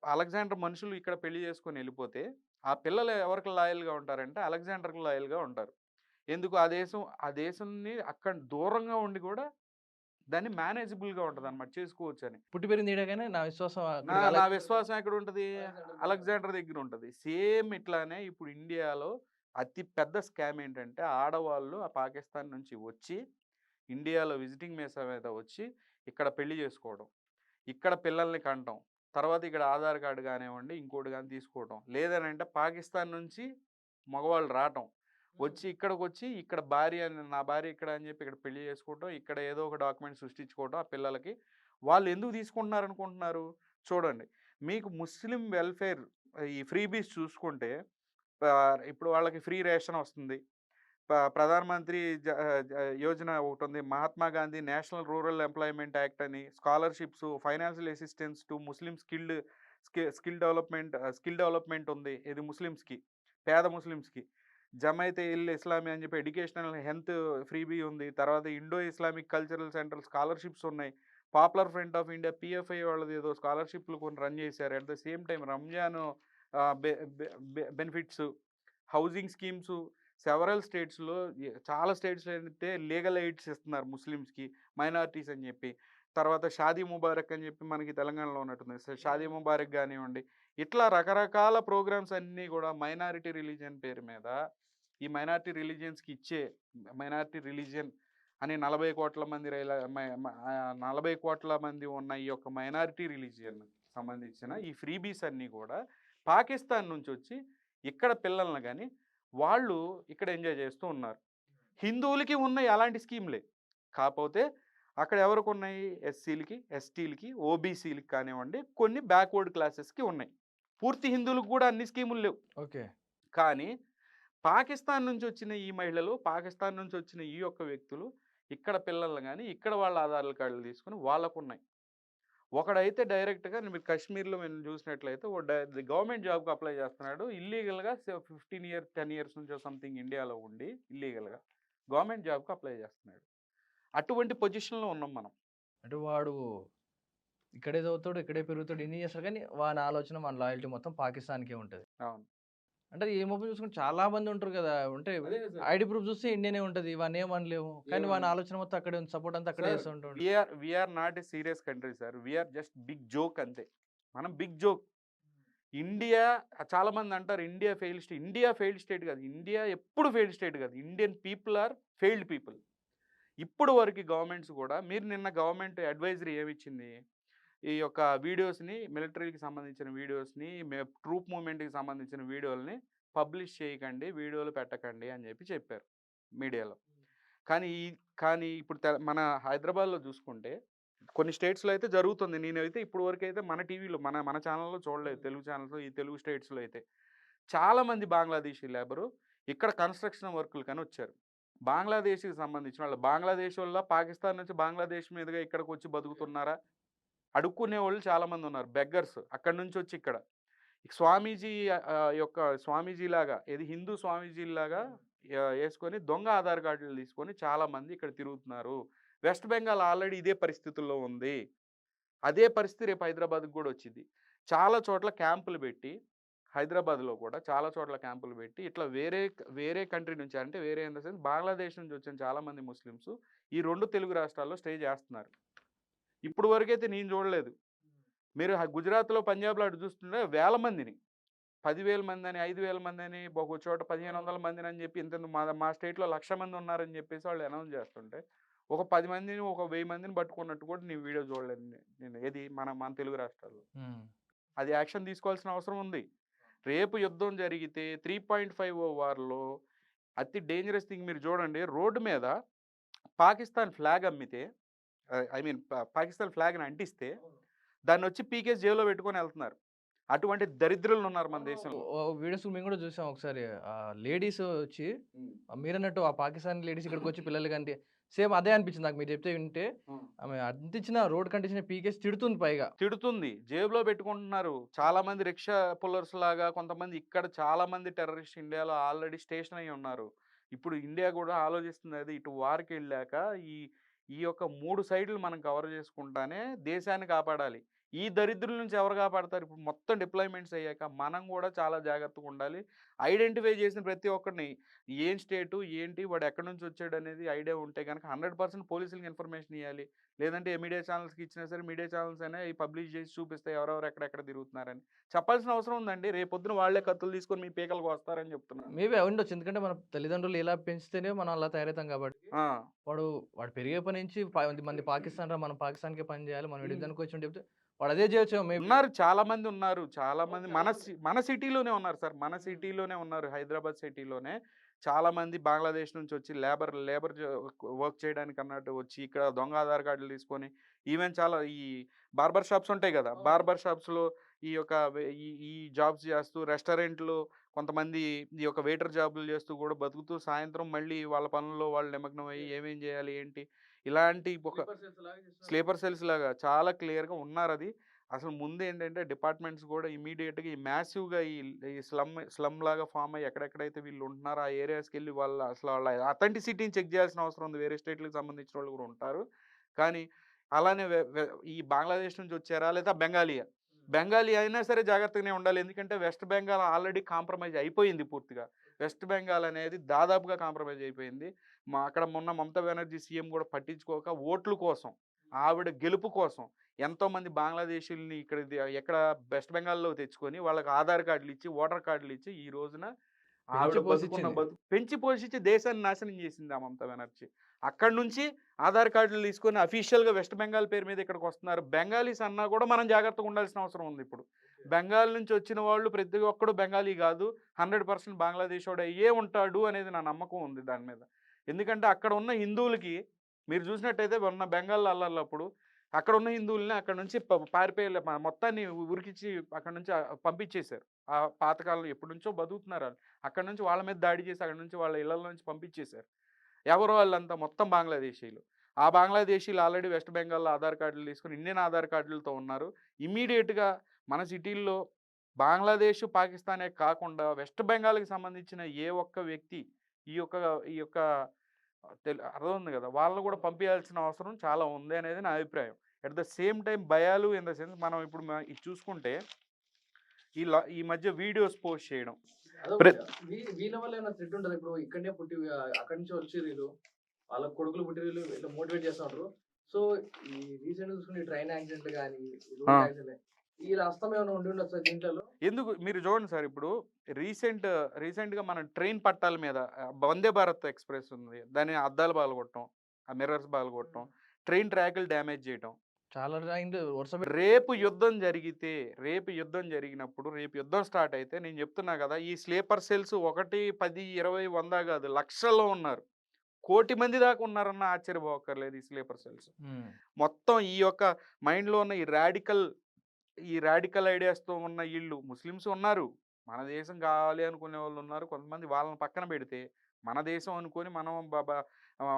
అలెగ్జాండర్ మనుషులు ఇక్కడ పెళ్లి చేసుకొని వెళ్ళిపోతే ఆ పిల్లలు ఎవరికి లాయల్గా ఉంటారంటే అలెగ్జాండర్కి లాయల్గా ఉంటారు. ఎందుకు ఆ దేశాన్ని అక్కడ దూరంగా ఉండి కూడా దాన్ని మేనేజబుల్గా ఉంటుంది అనమాట, చేసుకోవచ్చు అని. పుట్టి పెరిగింది ఈడగానే నా విశ్వాసం ఎక్కడ ఉంటుంది? అలెగ్జాండర్ దగ్గర ఉంటుంది. సేమ్ ఇట్లానే ఇప్పుడు ఇండియాలో అతి పెద్ద స్కామ్ ఏంటంటే ఆడవాళ్ళు ఆ పాకిస్తాన్ నుంచి వచ్చి ఇండియాలో విజిటింగ్ వీసా మీద వచ్చి ఇక్కడ పెళ్లి చేసుకోవడం, ఇక్కడ పిల్లల్ని కంటం, తర్వాత ఇక్కడ ఆధార్ కార్డు కానివ్వండి ఇంకోటి కానీ తీసుకోవడం, లేదనంటే పాకిస్తాన్ నుంచి మగవాళ్ళు రావటం, వచ్చి ఇక్కడ నా భార్య ఇక్కడ అని చెప్పి ఇక్కడ పెళ్లి చేసుకోవటం, ఇక్కడ ఏదో ఒక డాక్యుమెంట్ సృష్టించుకోవటం ఆ పిల్లలకి. వాళ్ళు ఎందుకు తీసుకుంటున్నారు అనుకుంటున్నారు? చూడండి, మీకు ముస్లిం వెల్ఫేర్ ఈ ఫ్రీబీస్ చూసుకుంటే ఇప్పుడు వాళ్ళకి ఫ్రీ రేషన్ వస్తుంది, ప్రధానమంత్రి యోజన ఒకటి ఉంది, Mahatma Gandhi national rural employment act అని, scholarships, financial assistance to Muslim skill development ఉంది. ఇది ముస్లిమ్స్కి, పేద ముస్లిమ్స్కి. జమైతే ఇస్లామీ అని చెప్పి ఎడ్యుకేషనల్ హెల్త్ ఫ్రీబీ ఉంది. తర్వాత Indo Islamic cultural center scholarships ఉన్నాయి. Popular front of India PFI వాళ్ళది ఏదో స్కాలర్షిప్లు కొన్ని రన్ చేశారు. At the same time Ramzan benefits, housing schemes several స్టేట్స్లో, చాలా స్టేట్స్లో అయితే లీగల్ ఎయిడ్స్ ఇస్తున్నారు ముస్లిమ్స్కి, మైనారిటీస్ అని చెప్పి. తర్వాత షాదీ ముబారక్ అని చెప్పి మనకి తెలంగాణలో ఉన్నట్టుంది, షాదీ ముబారక్ కానివ్వండి. ఇట్లా రకరకాల ప్రోగ్రామ్స్ అన్నీ కూడా మైనారిటీ రిలీజియన్ పేరు మీద, ఈ మైనారిటీ రిలీజియన్స్కి ఇచ్చే మైనారిటీ రిలీజియన్ అని 40 కోట్ల మంది ఉన్న ఈ యొక్క మైనారిటీ రిలీజియన్ సంబంధించిన ఈ ఫ్రీబీస్ అన్నీ కూడా పాకిస్తాన్ నుంచి వచ్చి ఇక్కడ పిల్లల్ని కానీ వాళ్ళు ఇక్కడ ఎంజాయ్ చేస్తూ ఉన్నారు. హిందువులకి ఉన్నాయి అలాంటి స్కీమ్లే, కాకపోతే అక్కడ ఎవరికి ఉన్నాయి? ఎస్సీలకి, ఎస్టీలకి, ఓబీసీలకి కానివ్వండి, కొన్ని బ్యాక్వర్డ్ క్లాసెస్కి ఉన్నాయి. పూర్తి హిందువులకు కూడా అన్ని స్కీములు లేవు. ఓకే. కానీ పాకిస్తాన్ నుంచి వచ్చిన ఈ మహిళలు, పాకిస్తాన్ నుంచి వచ్చిన ఈ యొక్క వ్యక్తులు ఇక్కడ పిల్లలు కానీ ఇక్కడ వాళ్ళ ఆధార్ కార్డులు తీసుకుని వాళ్ళకు ఉన్నాయి. ఒకడైతే డైరెక్ట్గా మీరు కాశ్మీర్లో మేము చూసినట్లయితే గవర్నమెంట్ జాబ్కి అప్లై చేస్తున్నాడు ఇల్లీగల్గా. 10 years నుంచో సంథింగ్ ఇండియాలో ఉండి ఇల్లీగల్గా గవర్నమెంట్ జాబ్కి అప్లై చేస్తున్నాడు. అటువంటి పొజిషన్లో ఉన్నాం మనం. అంటే వాడు ఇక్కడే చదువుతాడు, ఇక్కడే పెరుగుతాడు, ఇన్ని చేస్తాడు, కానీ వాని ఆలోచన, మన లాయల్టీ మొత్తం పాకిస్తాన్కే ఉంటుంది. అవును. అంటే ఈ మొబైల్ చూసుకుంటే చాలా మంది ఉంటారు కదా, అంటే ఐడి ప్రూఫ్ చూస్తే ఇండియానే ఉంటుంది, వాని ఏమనలేము, కానీ వాని ఆలోచన మొత్తం అక్కడే ఉంది, సపోర్ట్ అంతా అక్కడే చేస్తూ ఉంటాడు. We're not a serious country sir, we're just big joke అంతే. మనం బిగ్ జోక్. ఇండియా చాలా మంది అంటారు ఇండియా ఫెయిల్డ్ స్టేట్ కాదు. ఇండియా ఎప్పుడు ఫెయిల్డ్ స్టేట్ కాదు. Indian people are failed people. ఇప్పుడు వరకు గవర్నమెంట్స్ కూడా, మీరు నిన్న గవర్నమెంట్ అడ్వైజరీ ఏమిచ్చింది? ఈ యొక్క వీడియోస్ని, మిలిటరీకి సంబంధించిన వీడియోస్ని, ట్రూప్ మూవ్మెంట్కి సంబంధించిన వీడియోలని పబ్లిష్ చేయకండి, వీడియోలు పెట్టకండి అని చెప్పారు మీడియాలో. కానీ ఇప్పుడు మన హైదరాబాద్లో చూసుకుంటే కొన్ని స్టేట్స్లో అయితే జరుగుతుంది. నేనైతే ఇప్పుడు వరకు అయితే మన టీవీలో మన ఛానల్లో చూడలేదు, తెలుగు ఛానల్స్లో, ఈ తెలుగు స్టేట్స్లో అయితే చాలామంది బంగ్లాదేశీ లేబరు ఇక్కడ కన్స్ట్రక్షన్ వర్కులు కానీ వచ్చారు. బంగ్లాదేశ్‌కి సంబంధించిన వాళ్ళు బంగ్లాదేశ్ వల్ల పాకిస్తాన్ నుంచి బంగ్లాదేశ్ మీదుగా ఇక్కడికి వచ్చి బతుకుతున్నారా? అడుక్కునేవాళ్ళు చాలామంది ఉన్నారు. బెగ్గర్స్ అక్కడి నుంచి వచ్చి ఇక్కడ. స్వామీజీ యొక్క స్వామీజీలాగా ఏది హిందూ స్వామీజీలాగా యేసుకొని దొంగ ఆధార్ కార్డులు తీసుకొని చాలామంది ఇక్కడ తిరుగుతున్నారు. వెస్ట్ బెంగాల్ ఆల్రెడీ ఇదే పరిస్థితుల్లో ఉంది. అదే పరిస్థితి రేపు హైదరాబాద్‌కి గూడా వచ్చిద్ది. చాలా చోట్ల క్యాంపులు పెట్టి హైదరాబాద్‌లో కూడా చాలా చోట్ల క్యాంపులు పెట్టి ఇట్లా వేరే కంట్రీ నుంచి అంటే వేరే ఇన్ ద సెన్స్ బంగ్లాదేశ్ నుంచి వచ్చిన చాలామంది ముస్లిమ్స్ ఈ 2 తెలుగు రాష్ట్రాల్లో స్టే చేస్తున్నారు. ఇప్పుడు వరకైతే నేను చూడలేదు. మీరు గుజరాత్‌లో, పంజాబ్‌లో అటు చూస్తుంటే వేల మందిని 10,000 మందని, 5,000 మందని, ఒక చోట 1,500 మందిని అని చెప్పి ఇంత మా స్టేట్‌లో 1,00,000 మంది ఉన్నారని చెప్పేసి వాళ్ళు అనౌన్స్ చేస్తుంటే, ఒక 10 మందిని, ఒక 1000 మందిని పట్టుకున్నట్టు కూడా నేను వీడియో చూడలేదు నేను. ఏది మన తెలుగు రాష్ట్రాల్లో. అది యాక్షన్ తీసుకోవాల్సిన అవసరం ఉంది. రేపు యుద్ధం జరిగితే 3.50 వార్‌లో అతి డేంజరస్ థింగ్ మీరు చూడండి. రోడ్డు మీద పాకిస్తాన్ ఫ్లాగ్ అమ్మితే ఐ మీన్ పాకిస్తాన్ ఫ్లాగ్‌ని అంటిస్తే దాన్నొచ్చి పీకేసి జేబులో పెట్టుకొని ఎళ్తున్నారు. అటువంటి దరిద్రులు ఉన్నారు మన దేశంలో. వీడియోస్ మేము కూడా చూసాం ఒకసారి. లేడీస్ వచ్చి మీరన్నట్టు ఆ పాకిస్తాన్ లేడీస్ ఇక్కడికి వచ్చి పిల్లలు కంటే సేమ్ అదే అనిపించింది నాకు మీరు చెప్తే వింటే. ఆమె అంటించిన రోడ్ కంటించిన పీకేసి తిడుతుంది పైగా. తిడుతుంది. జేబులో పెట్టుకుంటున్నారు. చాలా మంది రిక్షా పుల్లర్స్ లాగా కొంతమంది ఇక్కడ చాలా మంది టెర్రరిస్ట్ ఇండియాలో ఆల్రెడీ స్టేషన్ అయ్యి ఉన్నారు. ఇప్పుడు ఇండియా కూడా ఆలోచిస్తుంది అది ఇటు వార్‌కెళ్ళాక ఈ ఈ యొక్క 3 సైడ్‌లు మనం కవర్ చేసుకుంటానే దేశాన్ని కాపాడాలి. ఈ దరిద్రుల నుంచి ఎవరు కాపాడతారు? ఇప్పుడు మొత్తం డిప్లాయ్‌మెంట్స్ అయ్యాక మనం కూడా చాలా జాగ్రత్తగా ఉండాలి. ఐడెంటిఫై చేసిన ప్రతి ఒక్కడిని ఏం స్టేటు, ఏంటి, వాడు ఎక్కడి నుంచి వచ్చాడనేది ఐడియా ఉంటే గనక 100% పోలీసులకి ఇన్ఫర్మేషన్ ఇయ్యాలి. లేదంటే మీడియా ఛానల్స్‌కి ఇచ్చినా సరే మీడియా ఛానల్స్ అయినా పబ్లిష్ చేసి చూపిస్తాయి ఎవరెవరు ఎక్కడెక్కడ తిరుగుతున్నారని. చెప్పాల్సిన అవసరం ఉందండి. రేపొద్దున వాళ్ళే కత్తులు తీసుకొని మీ పీకలకు వస్తారని చెప్తున్నాను. మేబీ ఉండొచ్చు. ఎందుకంటే మన తల్లిదండ్రులు ఇలా పెంచితేనే మనం అలా తయారవుతాం కాబట్టి. ఆ! వాడు పెరిగేపటి నుంచి మంది పాకిస్తాన్ రా మనం పాకిస్తాన్‌కే పని చేయాలి. మనం యుద్ధానికి వచ్చామని చెప్తే వాడు అదే చేయొచ్చు మేబీ. ఉన్నారు. చాలామంది ఉన్నారు. చాలామంది మన సిటీలోనే ఉన్నారు సార్. మన సిటీలోనే ఉన్నారు. హైదరాబాద్ సిటీలోనే చాలామంది బంగ్లాదేశ్ నుంచి వచ్చి లేబర్ వర్క్ చేయడానికి అన్నట్టు వచ్చి ఇక్కడ దొంగ ఆధార్ కార్డులు తీసుకొని ఈవెన్ చాలా ఈ బార్బర్ షాప్స్ ఉంటాయి కదా! బార్బర్ షాప్స్‌లో ఈ యొక్క ఈ జాబ్స్ చేస్తూ రెస్టారెంట్‌లో కొంతమంది ఈ యొక్క వెయిటర్ జాబులు చేస్తూ కూడా బతుకుతూ సాయంత్రం మళ్ళీ వాళ్ళ పనుల్లో వాళ్ళు నిమగ్నమయ్యి ఏమేం చేయాలి ఏంటి ఇలాంటి ఒక స్లీపర్ సెల్స్ లాగా చాలా క్లియర్‌గా ఉన్నారది. అసలు ముందేంటంటే డిపార్ట్మెంట్స్ కూడా ఇమ్మీడియేట్‌గా ఈ మ్యాసివ్‌గా ఈ స్లమ్ లాగా ఫార్మ్ అయ్యి ఎక్కడెక్కడైతే వీళ్ళు ఉంటున్నారో ఆ ఏరియాస్‌కెళ్ళి వాళ్ళ అథెంటిసిటీని చెక్ చేయాల్సిన అవసరం ఉంది. వేరే స్టేట్‌లకి సంబంధించిన వాళ్ళు కూడా ఉంటారు. కానీ అలానే ఈ బంగ్లాదేశ్ నుంచి వచ్చారా? లేదా బెంగాలీయా? బెంగాలీ అయినా సరే జాగ్రత్తగానే ఉండాలి. ఎందుకంటే వెస్ట్ బెంగాల్ ఆల్రెడీ కాంప్రమైజ్ అయిపోయింది పూర్తిగా. వెస్ట్ బెంగాల్ అనేది దాదాపుగా కాంప్రమైజ్ అయిపోయింది. అక్కడ మొన్న మమతా బెనర్జీ సీఎం కూడా పట్టించుకోక ఓట్ల కోసం, ఆవిడ గెలుపు కోసం ఎంతోమంది బంగ్లాదేశీయుల్ని ఎక్కడ వెస్ట్ బెంగాల్‌లో తెచ్చుకొని వాళ్ళకి ఆధార్ కార్డులు ఇచ్చి, ఓటర్ కార్డులు ఇచ్చి ఈ రోజున ఆవిడ పెంచి పోషించి దేశాన్ని నాశనం చేసింది ఆ మమతా బెనర్జీ. అక్కడి నుంచి ఆధార్ కార్డులు తీసుకొని అఫీషియల్‌గా వెస్ట్ బెంగాల్ పేరు మీద ఇక్కడికి వస్తున్నారు. బెంగాలీస్ అన్నా కూడా మనం జాగ్రత్తగా ఉండాల్సిన అవసరం ఉంది ఇప్పుడు. బెంగాల్ నుంచి వచ్చిన వాళ్ళు ప్రతి ఒక్కడు బెంగాలీ కాదు. 100% బంగ్లాదేశోడే అయ్యే ఉంటాడు అనేది నా నమ్మకం ఉంది దాని మీద. ఎందుకంటే అక్కడ ఉన్న హిందువులకి మీరు చూసినట్టయితే మొన్న బెంగాల్ అల్లర్లప్పుడు అక్కడ ఉన్న హిందువుల్ని అక్కడ నుంచి పారిపోయే మొత్తాన్ని ఉరికిచ్చి అక్కడ నుంచి పంపించేశారు. ఆ పాతకాలం ఎప్పటి నుంచో బతుకుతున్నారు వాళ్ళు. అక్కడ నుంచి వాళ్ళ మీద దాడి చేసి అక్కడ నుంచి వాళ్ళ ఇళ్లలో నుంచి పంపించేశారు. ఎవరు వాళ్ళంతా మొత్తం బంగ్లాదేశీయులు. ఆ బంగ్లాదేశీయులు ఆల్రెడీ వెస్ట్ బెంగాల్‌లో ఆధార్ కార్డులు తీసుకొని ఇండియన్ ఆధార్ కార్డులతో ఉన్నారు. ఇమ్మీడియేట్‌గా మన సిటీల్లో బంగ్లాదేశ్, పాకిస్తానే కాకుండా వెస్ట్ బెంగాల్‌కి సంబంధించిన ఏ ఒక్క వ్యక్తి ఈ యొక్క అర్థం ఉంది కదా! వాళ్ళని కూడా పంపియాల్సిన అవసరం చాలా ఉంది అనేది నా అభిప్రాయం. అట్ ద సేమ్ టైమ్ భయాలు ఇన్ ద సెన్స్ మనం ఇప్పుడు ఇది చూసుకుంటే ఈ మధ్య వీడియోస్ పోస్ట్ చేయడం. వీళ్ళ వల్ల ఏమైనా థ్రెట్ ఉంటదా? ఇప్పుడు ఇక్కడనే పుట్టి అక్కడి నుంచి వచ్చి వీళ్ళు వాళ్ళ కొడుకులు పుట్టి వీళ్ళు మోటివేట్ చేస్తా ఉంటారు. సో ఈ రీసెంట్ చూసుకుని ట్రైన్ యాక్సిడెంట్లు కానీ రోడ్ యాక్సిడెంట్ ఈ అస్తం ఏమైనా ఉండి ఉండొచ్చు దీంట్లో. ఎందుకు మీరు చూడండి సార్, ఇప్పుడు రీసెంట్‌గా మనం ట్రైన్ పట్టాల మీద వందే భారత్ ఎక్స్‌ప్రెస్ ఉంది. దాని అద్దాలు పగలగొట్టడం, ఆ మిర్రర్స్ పగలగొట్టడం, ట్రైన్ ట్రాకులు డ్యామేజ్ చేయటం. చాలా రేపు యుద్ధం జరిగినప్పుడు రేపు యుద్ధం స్టార్ట్ అయితే నేను చెప్తున్నా కదా, ఈ స్లీపర్ సెల్స్ 1, 10, 20, 100 కాదు లక్షల్లో ఉన్నారు. 1,00,00,000 మంది దాకా ఉన్నారన్న ఆశ్చర్యపోక్కర్లేదు ఈ స్లీపర్ సెల్స్. మొత్తం ఈ యొక్క మైండ్‌లో ఉన్న ఈ రాడికల్ ఐడియాస్‌తో ఉన్న ఈళ్ళు ముస్లిమ్స్ ఉన్నారు. మన దేశం కావాలి అనుకునే వాళ్ళు ఉన్నారు. కొంతమంది వాళ్ళని పక్కన పెడితే, మన దేశం అనుకోని మనం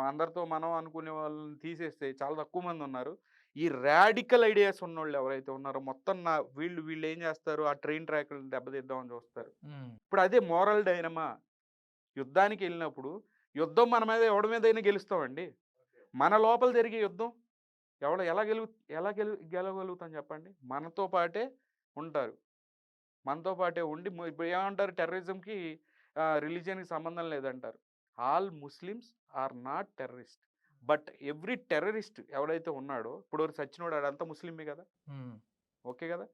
అందరితో మనం అనుకునే వాళ్ళని తీసేస్తే చాలా తక్కువ మంది ఉన్నారు. ఈ రాడికల్ ఐడియాస్ ఉన్నోళ్ళు ఎవరైతే ఉన్నారో మొత్తం వీళ్ళు ఏం చేస్తారు? ఆ ట్రైన్ ట్రాక్‌లని దెబ్బతీద్దామని చూస్తారు. హ్మ్. ఇప్పుడు అదే మోరల్ డైలమా. యుద్ధానికెళ్ళినప్పుడు యుద్ధం మన మీద ఎవడి మీదైనా గెలుస్తామండి. మన లోపల జరిగే యుద్ధం ఎవడు ఎలా గెలుగు ఎలా గెలు గెలవగలుగుతాం చెప్పండి? మనతో పాటే ఉంటారు. మనతో పాటే ఉండి ఇప్పుడు ఏమంటారు టెర్రరిజంకి రిలిజియన్‌కి సంబంధం లేదంటారు. All Muslims are not terrorist. But every terrorist ఎవడైతే ఉన్నాడో ఇప్పటివరకు సచ్చినోడు ఆడంతా ముస్లిమే గదా! హ్మ్. ఓకే గదా!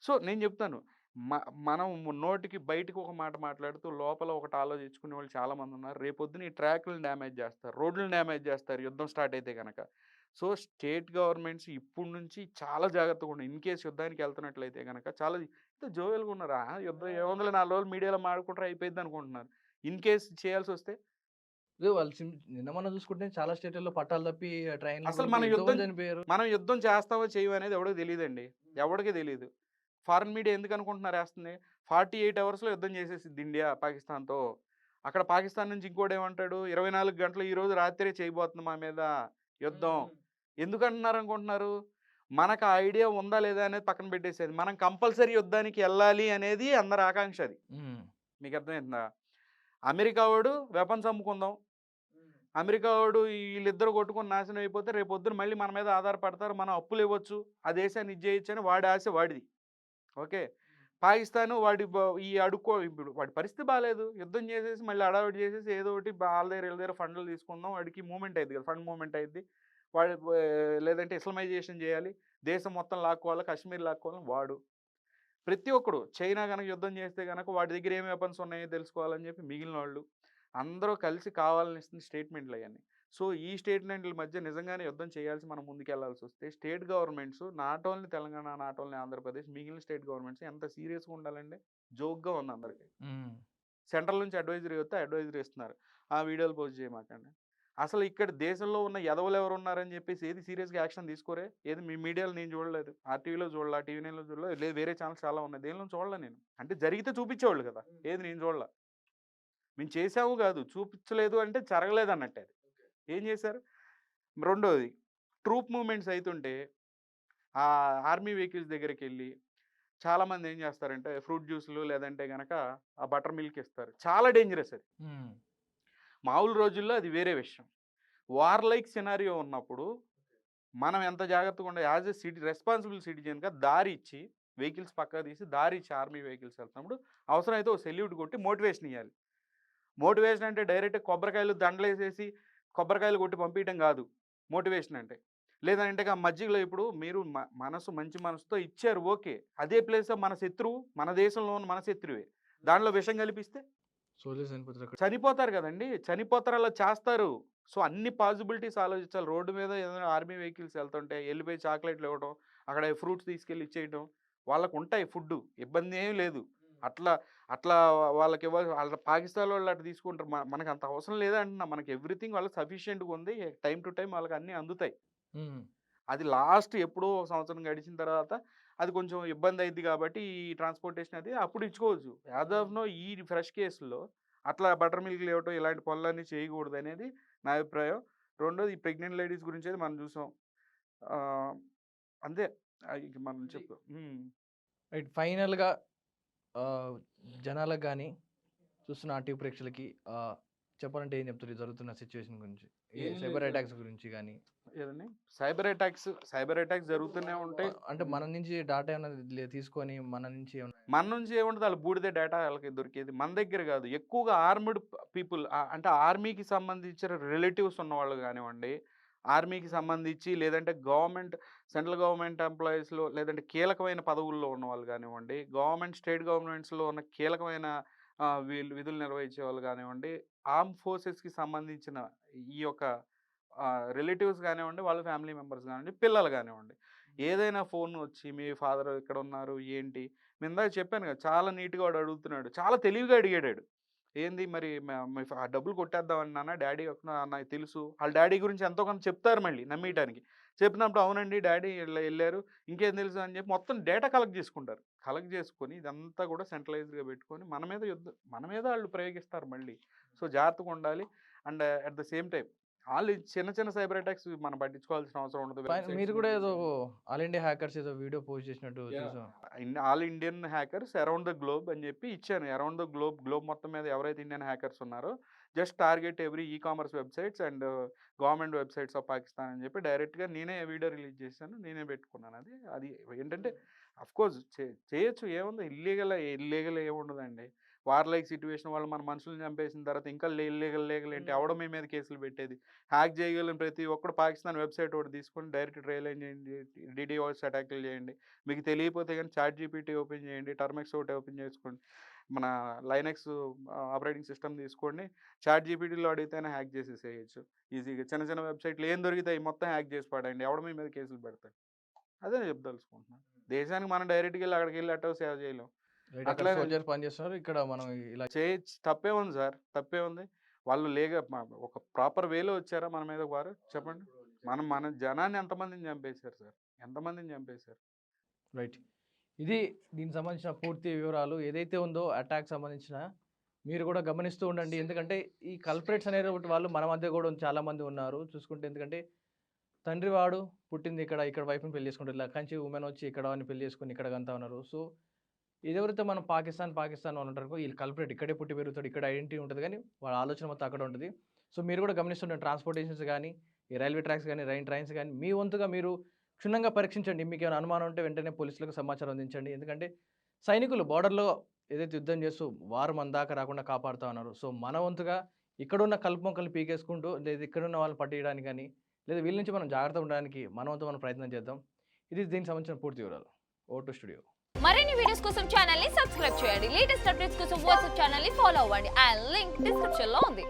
సో, నేను జెప్తాను. మ మనం నోటికి బయటకి ఒక మాట మాట్లాడుతూ లోపల ఒకటి ఆలోచించుకునేవాళ్ళు చాలామందున్నారు. రేపొద్దున ఈ ట్రాక్‌లని డ్యామేజ్ జేస్తారు. రోడ్లను డ్యామేజ్ జేస్తారు యుద్ధం స్టార్ట్ అయితే గనక. సో, స్టేట్ గవర్నమెంట్స్ ఇప్పటి నుంచి చాలా జాగ్రత్తగా ఉండాలి. ఇన్‌కేస్ యుద్ధానికి ఎళ్తున్నట్లయితే గనక చాలా జోవియల్‌గా ఉన్నారు. యుద్ధం ఏముందిలే 4 రోజులు మీడియాలో మాట్లాడుకుంటారు అయిపోయిద్దనుకుంటున్నారు. ఇన్‌కేస్ చేయాల్సొస్తే ఇదే వాళ్ళు నిన్న మొన్న చూసుకుంటే చాలా స్టేట్‌లలో పట్టాలు తప్పి ట్రైన్‌లో అసలు కూడా ఎంతోమంది చనిపోయారు. మనం యుద్ధం చేస్తామో చెయ్యమో అనేది ఎవడికి తెలీదండి. ఎవడికి తెలీదు. Foreign media ఎందుకనుకుంటున్నారు ఏస్తుంది? 48 అవర్స్‌లో యుద్ధం చేసేసిద్ది ఇండియా పాకిస్తాన్‌తో. అక్కడ పాకిస్తాన్ నుంచి ఇంకోడేమంటాడు 24 గంటలు ఈరోజు రాత్రే చేయబోతుంది మా మీద యుద్ధం. ఎందుకంటున్నారనుకుంటున్నారు? మనకు ఆ ఐడియా ఉందా లేదా అనేది పక్కన పెట్టేసేది. మనం కంపల్సరీ యుద్ధానికి ఎళ్ళాలి అనేది అందరి ఆకాంక్ష అది. హ్మ్. మీకు అర్థమవుతుందా? అమెరికా వోడు వెపన్స్ అమ్ముకుందాం. అమెరికా వోడు ఈళ్ళిద్దరు కొట్టుకొని నాశనం అయిపోతే రేపొద్దున మళ్ళీ మన మీద ఆధారపడతారు. మనం అప్పులివ్వచ్చు. ఆ దేశాన్ని ఇది జేయొచ్చని వాడి ఆశ వాడిది. ఓకే. పాకిస్తాను వాడి ఈ ఇప్పుడు వాడి పరిస్థితి బాలేదు. యుద్ధం చేసేసి మళ్ళీ హడావిడి చేసేసి ఏదో ఒకటి ఆళ్ళ దగ్గర ఈళ్ళ దగ్గర ఫండ్‌లు తీసుకుందాం. వాడికి మూవ్‌మెంట్ అయిద్ది కదా! ఫండ్ మూవ్‌మెంట్ అయిద్ది. వాడు లేదంటే ఇస్లామైజేషన్ చేయాలి. దేశం మొత్తం లాక్కోవాలి. కాశ్మీర్ లాక్కోవాలని వాడు. ప్రతి ఒక్కడు చైనా గనక యుద్ధం చేస్తే గనక వాడి దగ్గర ఏం వెపన్స్ ఉన్నాయో తెలుసుకోవాలని చెప్పి మిగిలినోళ్ళు. అందరూ కలిసి కావాలని ఇస్తున్న స్టేట్మెంట్‌లయన్నీ. సో, ఈ స్టేట్మెంట్‌ల మధ్య నిజంగానే యుద్ధం చేయాల్సి మనం ముందుకెళ్లాల్సొస్తే state governments not only Telangana, not only Andhra Pradesh మిగిలిన స్టేట్ గవర్నమెంట్స్ ఎంత సీరియస్‌గా ఉండాలండి? జోక్‌గా ఉంది అందరికి. హ్మ్. సెంట్రల్ నుంచి అడ్వైజరీ వస్తే అడ్వైజరీ ఇస్తున్నారు. ఆ వీడియోలు పోస్ట్ చేయమాకండి. అసలు ఇక్కడ దేశంలో ఉన్న ఎదవలు ఎవరున్నారని చెప్పేసి ఏది సీరియస్‌గా యాక్షన్ తీసుకోరే? ఏది మీ మీడియాలో నేను చూడలేదు. ఆర్‌టీవీలో చూడలా, టీవీ నైన్‌లో చూడలా, లేదు వేరే ఛానెల్స్ చాలా ఉన్నాయి. దేనిలోను చూడలా నేను. అంటే జరిగితే చూపించేవాళ్ళు కదా! ఏది నేను చూడలా. మేము చేసాము కాదు. చూపించలేదు అంటే జరగలేదన్నట్టే అది. ఏం చేశారు? రెండోది ట్రూప్ మూవ్‌మెంట్స్ అయితుంటే ఆర్మీ వెహికల్స్ దగ్గరికెళ్ళి చాలామంది ఏం చేస్తారంటే ఫ్రూట్ జ్యూస్‌లు లేదంటే గనక ఆ బటర్ మిల్క్ ఇస్తారు. చాలా డేంజరస్ అది. హ్మ్. మామూలు రోజుల్లో అది వేరే విషయం. వార్ లైక్ సినారియో ఉన్నప్పుడు మనం ఎంత జాగ్రత్తగా ఉండాలి యాజ్ ఎ రెస్పాన్సిబుల్ సిటిజన్‌గా దారి ఇచ్చి వెహికల్స్ పక్కకు తీసి దారి ఇచ్చి ఆర్మీ వెహికల్స్ వెళ్తున్నప్పుడు అవసరమైతే ఒక సెల్యూట్ కొట్టి మోటివేషన్ ఇయ్యాలి. మోటివేషన్ అంటే డైరెక్ట్ కొబ్బరికాయలు దండలేసేసి కొబ్బరికాయలు కొట్టి పంపియటం కాదు. మోటివేషన్ అంటే. లేదంటే మధ్యలో ఇప్పుడు మీరు మనసు మంచి మనసుతో ఇచ్చారు ఓకే. అదే ప్లేస్‌లో మన శత్రువు మన దేశంలో ఉన్న మన శత్రువే. దాంట్లో విషం కలిపిస్తే సోల్జర్స్ చనిపోతారు అక్కడ. చనిపోతారు గదండీ! చనిపోతారు అలా చేస్తారు. సో, అన్ని పాసిబిలిటీస్ ఆలోచించాలి. రోడ్డు మీద ఏదైనా ఆర్మీ వెహికల్స్ ఎళ్తుంటే ఎళ్ళిపోయి చాక్లెట్‌లు ఇవ్వటం, అక్కడ ఫ్రూట్స్ తీసుకెళ్ళి ఇచ్చేయటం. వాళ్ళకుంటాయి ఫుడ్డు. ఇబ్బందేం లేదు. అట్లా అట్లా వాళ్ళకివ్వాలి పాకిస్తానోళ్ళు అట్లా తీసుకుంటారు. మనకంత అవసరం లేదా అంటున్నా. మనకి ఎవ్రీథింగ్ వాళ్ళకి సఫిషియెంట్‌గా ఉంది. టైమ్ టు టైమ్ వాళ్ళకి అన్నీ అందుతాయి. హ్మ్. అది లాస్ట్ ఎప్పుడో ఒక సంవత్సరం గడిచిన తర్వాత అది కొంచెం ఇబ్బందయిద్ది కాబట్టి ఈ ట్రాన్స్‌పోర్టేషన్ అది అప్పుడు ఇచ్చుకోవచ్చు. యాస్ ఆఫ్ నౌ ఈ ఫ్రెష్ కేసుల్లో అట్లా బటర్ మిల్క్‌లు ఇవ్వటం ఇలాంటి పనులన్నీ చేయకూడదనేది నా అభిప్రాయం. రెండోది ఈ ప్రెగ్నెంట్ లేడీస్ గురించైతే మనం చూసాం. ఆహ్, అంతే. ఇక మనం చెప్పు. రైట్. ఫైనల్‌గా ఆహ్, జనాలకు గాని, చూస్తున్న ఆర్‌టీవీ ప్రేక్షకులకి చెప్పాలంటే ఏం చెప్తారు? ఈ జరుగుతున్న సిట్యుయేషన్ గురించి? ఈ ఏం సైబర్ లేదు. అటాక్స్ గురించి గాని, ఏదండి? సైబర్ అటాక్స్ జరుగుతూనే ఉంటాయి. అంటే మన నుంచి డాటా ఏమన్నా తీసుకొని మన నుంచి ఏమన్నా మన నుంచి ఏముంటది ఆళ్ళ బూడిదే డేటా ఆళ్ళకి దొరికేది. మన దగ్గర గాదు. ఎక్కువగా ఆర్మ్డ్ పీపుల్ అంటే ఆర్మీకి సంబంధించిన రిలేటివ్స్ ఉన్నవాళ్ళు గానివ్వండి, ఆర్మీకి సంబంధించి లేదంటే సెంట్రల్ గవర్నమెంట్ ఎంప్లాయీస్‌లో లేదంటే కీలకమైన పదవుల్లో ఉన్నవాళ్ళు గానివ్వండి, స్టేట్ గవర్నమెంట్స్‌లో ఉన్న కీలకమైన వీళ్ళు విధులు నిర్వహించేవాళ్ళు గానివ్వండి, ఆర్మ్ ఫోర్సెస్‌కి సంబంధించిన ఈ యొక్క రిలేటివ్స్ గానివ్వండి, వాళ్ళ ఫ్యామిలీ మెంబర్స్ గానివ్వండి, పిల్లలు గానివ్వండి. ఏదైనా ఫోన్ వచ్చి మీ ఫాదర్ ఎక్కడున్నారు? ఏంటి? నేను ఇందాక చెప్పాను కదా! చాలా నీట్‌గా వాడు అడుగుతున్నాడు. చాలా తెలివిగా అడిగాడాడు. ఏంది మరి ఆ డబ్బులు కొట్టేద్దామని నాన్న డాడీ నాకు తెలుసు. వాళ్ళ డాడీ గురించి ఎంతో కొంత చెప్తారు మళ్ళీ నమ్మేయటానికి. చెప్పినప్పుడు అవునండి డాడీ ఇలా ఎళ్లారు. ఇంకేం తెలుసు అని చెప్పి మొత్తం డేటా కలెక్ట్ చేసుకుంటారు. కలెక్ట్ చేసుకొని ఇదంతా కూడా సెంట్రలైజ్డ్‌గా పెట్టుకొని మన మీద ఆళ్ళు ప్రయోగిస్తారు మళ్ళీ. సో జాగ్రత్తగా ఉండాలి. And at the same time ఆళ్ళు చిన్న చిన్న సైబర్ అటాక్స్ మనం పట్టించుకోవాల్సిన అవసరం ఉండదు. మీరు కూడా ఏదో ఆల్ ఇండియా హ్యాకర్స్ ఏదో వీడియో పోస్ట్ చేసినట్టు చూసాం. All Indian hackers around the globe అని చెప్పి ఇచ్చాను. అరౌండ్ ద గ్లోబ్ మొత్తం మీద ఎవరైతే ఇండియన్ హ్యాకర్స్ ఉన్నారో just target every commerce websites and government websites of Pakistan అని చెప్పి డైరెక్ట్‌గా నేనే వీడియో రిలీజ్ చేశాను. నేనే పెట్టుకున్నాను అది. అది ఏంటంటే ఆఫ్‌కోర్స్ చేయొచ్చు ఏముంది ఇల్లీగల్ ఏముండదండి. వార్ లైక్ సిట్యుయేషన్ వాళ్ళు మన మనుషుల్ని చంపేసిన తర్వాత ఇంకా ఇల్లీగల్ ఏంటి? ఎవడు మీ మీద కేసులు పెట్టేది? హ్యాక్ చేయగలిగిన ప్రతి ఒక్కడు పాకిస్తాన్ వెబ్సైట్ ఒకటి తీసుకొని డైరెక్ట్ ట్రైల్ చేయండి. డీడీఓఎస్ అటాక్‌లు చేయండి. మీకు తెలియకపోతే గాని చాట్‌జీపీటీ ఓపెన్ చేయండి. టర్మెక్స్ ఒకటి ఓపెన్ చేసుకోండి. మన లైనక్స్ ఆపరేటింగ్ సిస్టమ్ తీసుకోండి. చాట్‌జీపీటీలో అడిగితేనే హ్యాక్ చేసేసేయొచ్చు ఈజీగా. చిన్న చిన్న వెబ్సైట్‌లు ఏం దొరికితే మొత్తం హ్యాక్ చేసి పడేయండి. ఎవడు మీ మీద కేసులు పెడతాడు? అదే చెప్పదలుచుకుంటున్నాను. దేశానికి మనం డైరెక్ట్‌గా ఎళ్లి అక్కడికెళ్ళి ఎట్టో సేవ చేయలేం. రైట్. అక్కడ అట్లానే సోల్జర్స్ పనిచేస్తున్నారు. ఇక్కడ మనం ఇలా చేయొచ్చు. తప్పేముంది సార్? తప్పేముంది? వాళ్ళు ఒక ప్రాపర్ వేలో వచ్చారా మన మీద వారు? చెప్పండి. మన జనాన్ని ఎంతమందిని చంపేశారు సార్? ఎంతమందిని చంపేశారు? రైట్. ఇది దీనికి సంబంధించిన పూర్తి వివరాలు ఏదైతే ఉందో అటాక్ సంబంధించిన మీరు కూడా గమనిస్తూ ఉండండి. ఎందుకంటే ఈ కల్ప్రిట్స్ అనేటువంటి వాళ్ళు మన మధ్య కూడా చాలామంది ఉన్నారు. చూసుకుంటే ఎందుకంటే తండ్రి వాడు పుట్టింది ఇక్కడ, ఇక్కడ వైఫ్‌ని పెళ్లి చేసుకుంటారు. ఇలా కంచి ఉమెన్ వచ్చి ఇక్కడ వాడిని పెళ్లి చేసుకొని ఇక్కడికంతా ఉన్నారు. సో ఇదెవరైతే మనం పాకిస్తాన్ వాళ్ళు ఉంటారో వీళ్ళు కల్ప్రిట్ ఇక్కడే పుట్టి పెరుగుతాడు. ఇక్కడ ఐడెంటిటీ ఉంటది గానీ వాళ్ళ ఆలోచన మొత్తం అక్కడ ఉంటది. సో మీరు కూడా గమనిస్తుండండి ట్రాన్స్‌పోర్టేషన్స్ గానీ, ఈ రైల్వే ట్రాక్స్ గానీ, ట్రైన్స్ గానీ మీ వంతుగా మీరు క్షుణ్ణంగా పరీక్షించండి. మీకేమైనా అనుమానం ఉంటే వెంటనే పోలీసులకు సమాచారం అందించండి. ఎందుకంటే సైనికులు బోర్డర్‌లో ఏదైతే యుద్ధం చేస్తూ వారు మన దాకా రాకుండా కాపాడుతా ఉన్నారు. సో మన వంతుగా ఇక్కడున్న కలుపు మొక్కలు పీకేసుకుంటూ లేదా ఇక్కడున్న వాళ్ళని పట్టేయడానికి గానీ, లేదా వీళ్ళ నుంచి మనం జాగ్రత్తగా ఉండడానికి మన వంతు మనం ప్రయత్నం చేద్దాం. ఇది దీనికి సంబంధించిన పూర్తి వివరాలు. Over to studio. మరిన్ని వీడియోస్ కోసం ఛానల్ ని సబ్స్క్రైబ్ చేయండి. లేటెస్ట్ అప్డేట్స్ కోసం వాట్సాప్ ఛానల్ ని ఫాలో అవ్వండి. ఆ లింక్ డిస్క్రిప్షన్ లో ఉంది.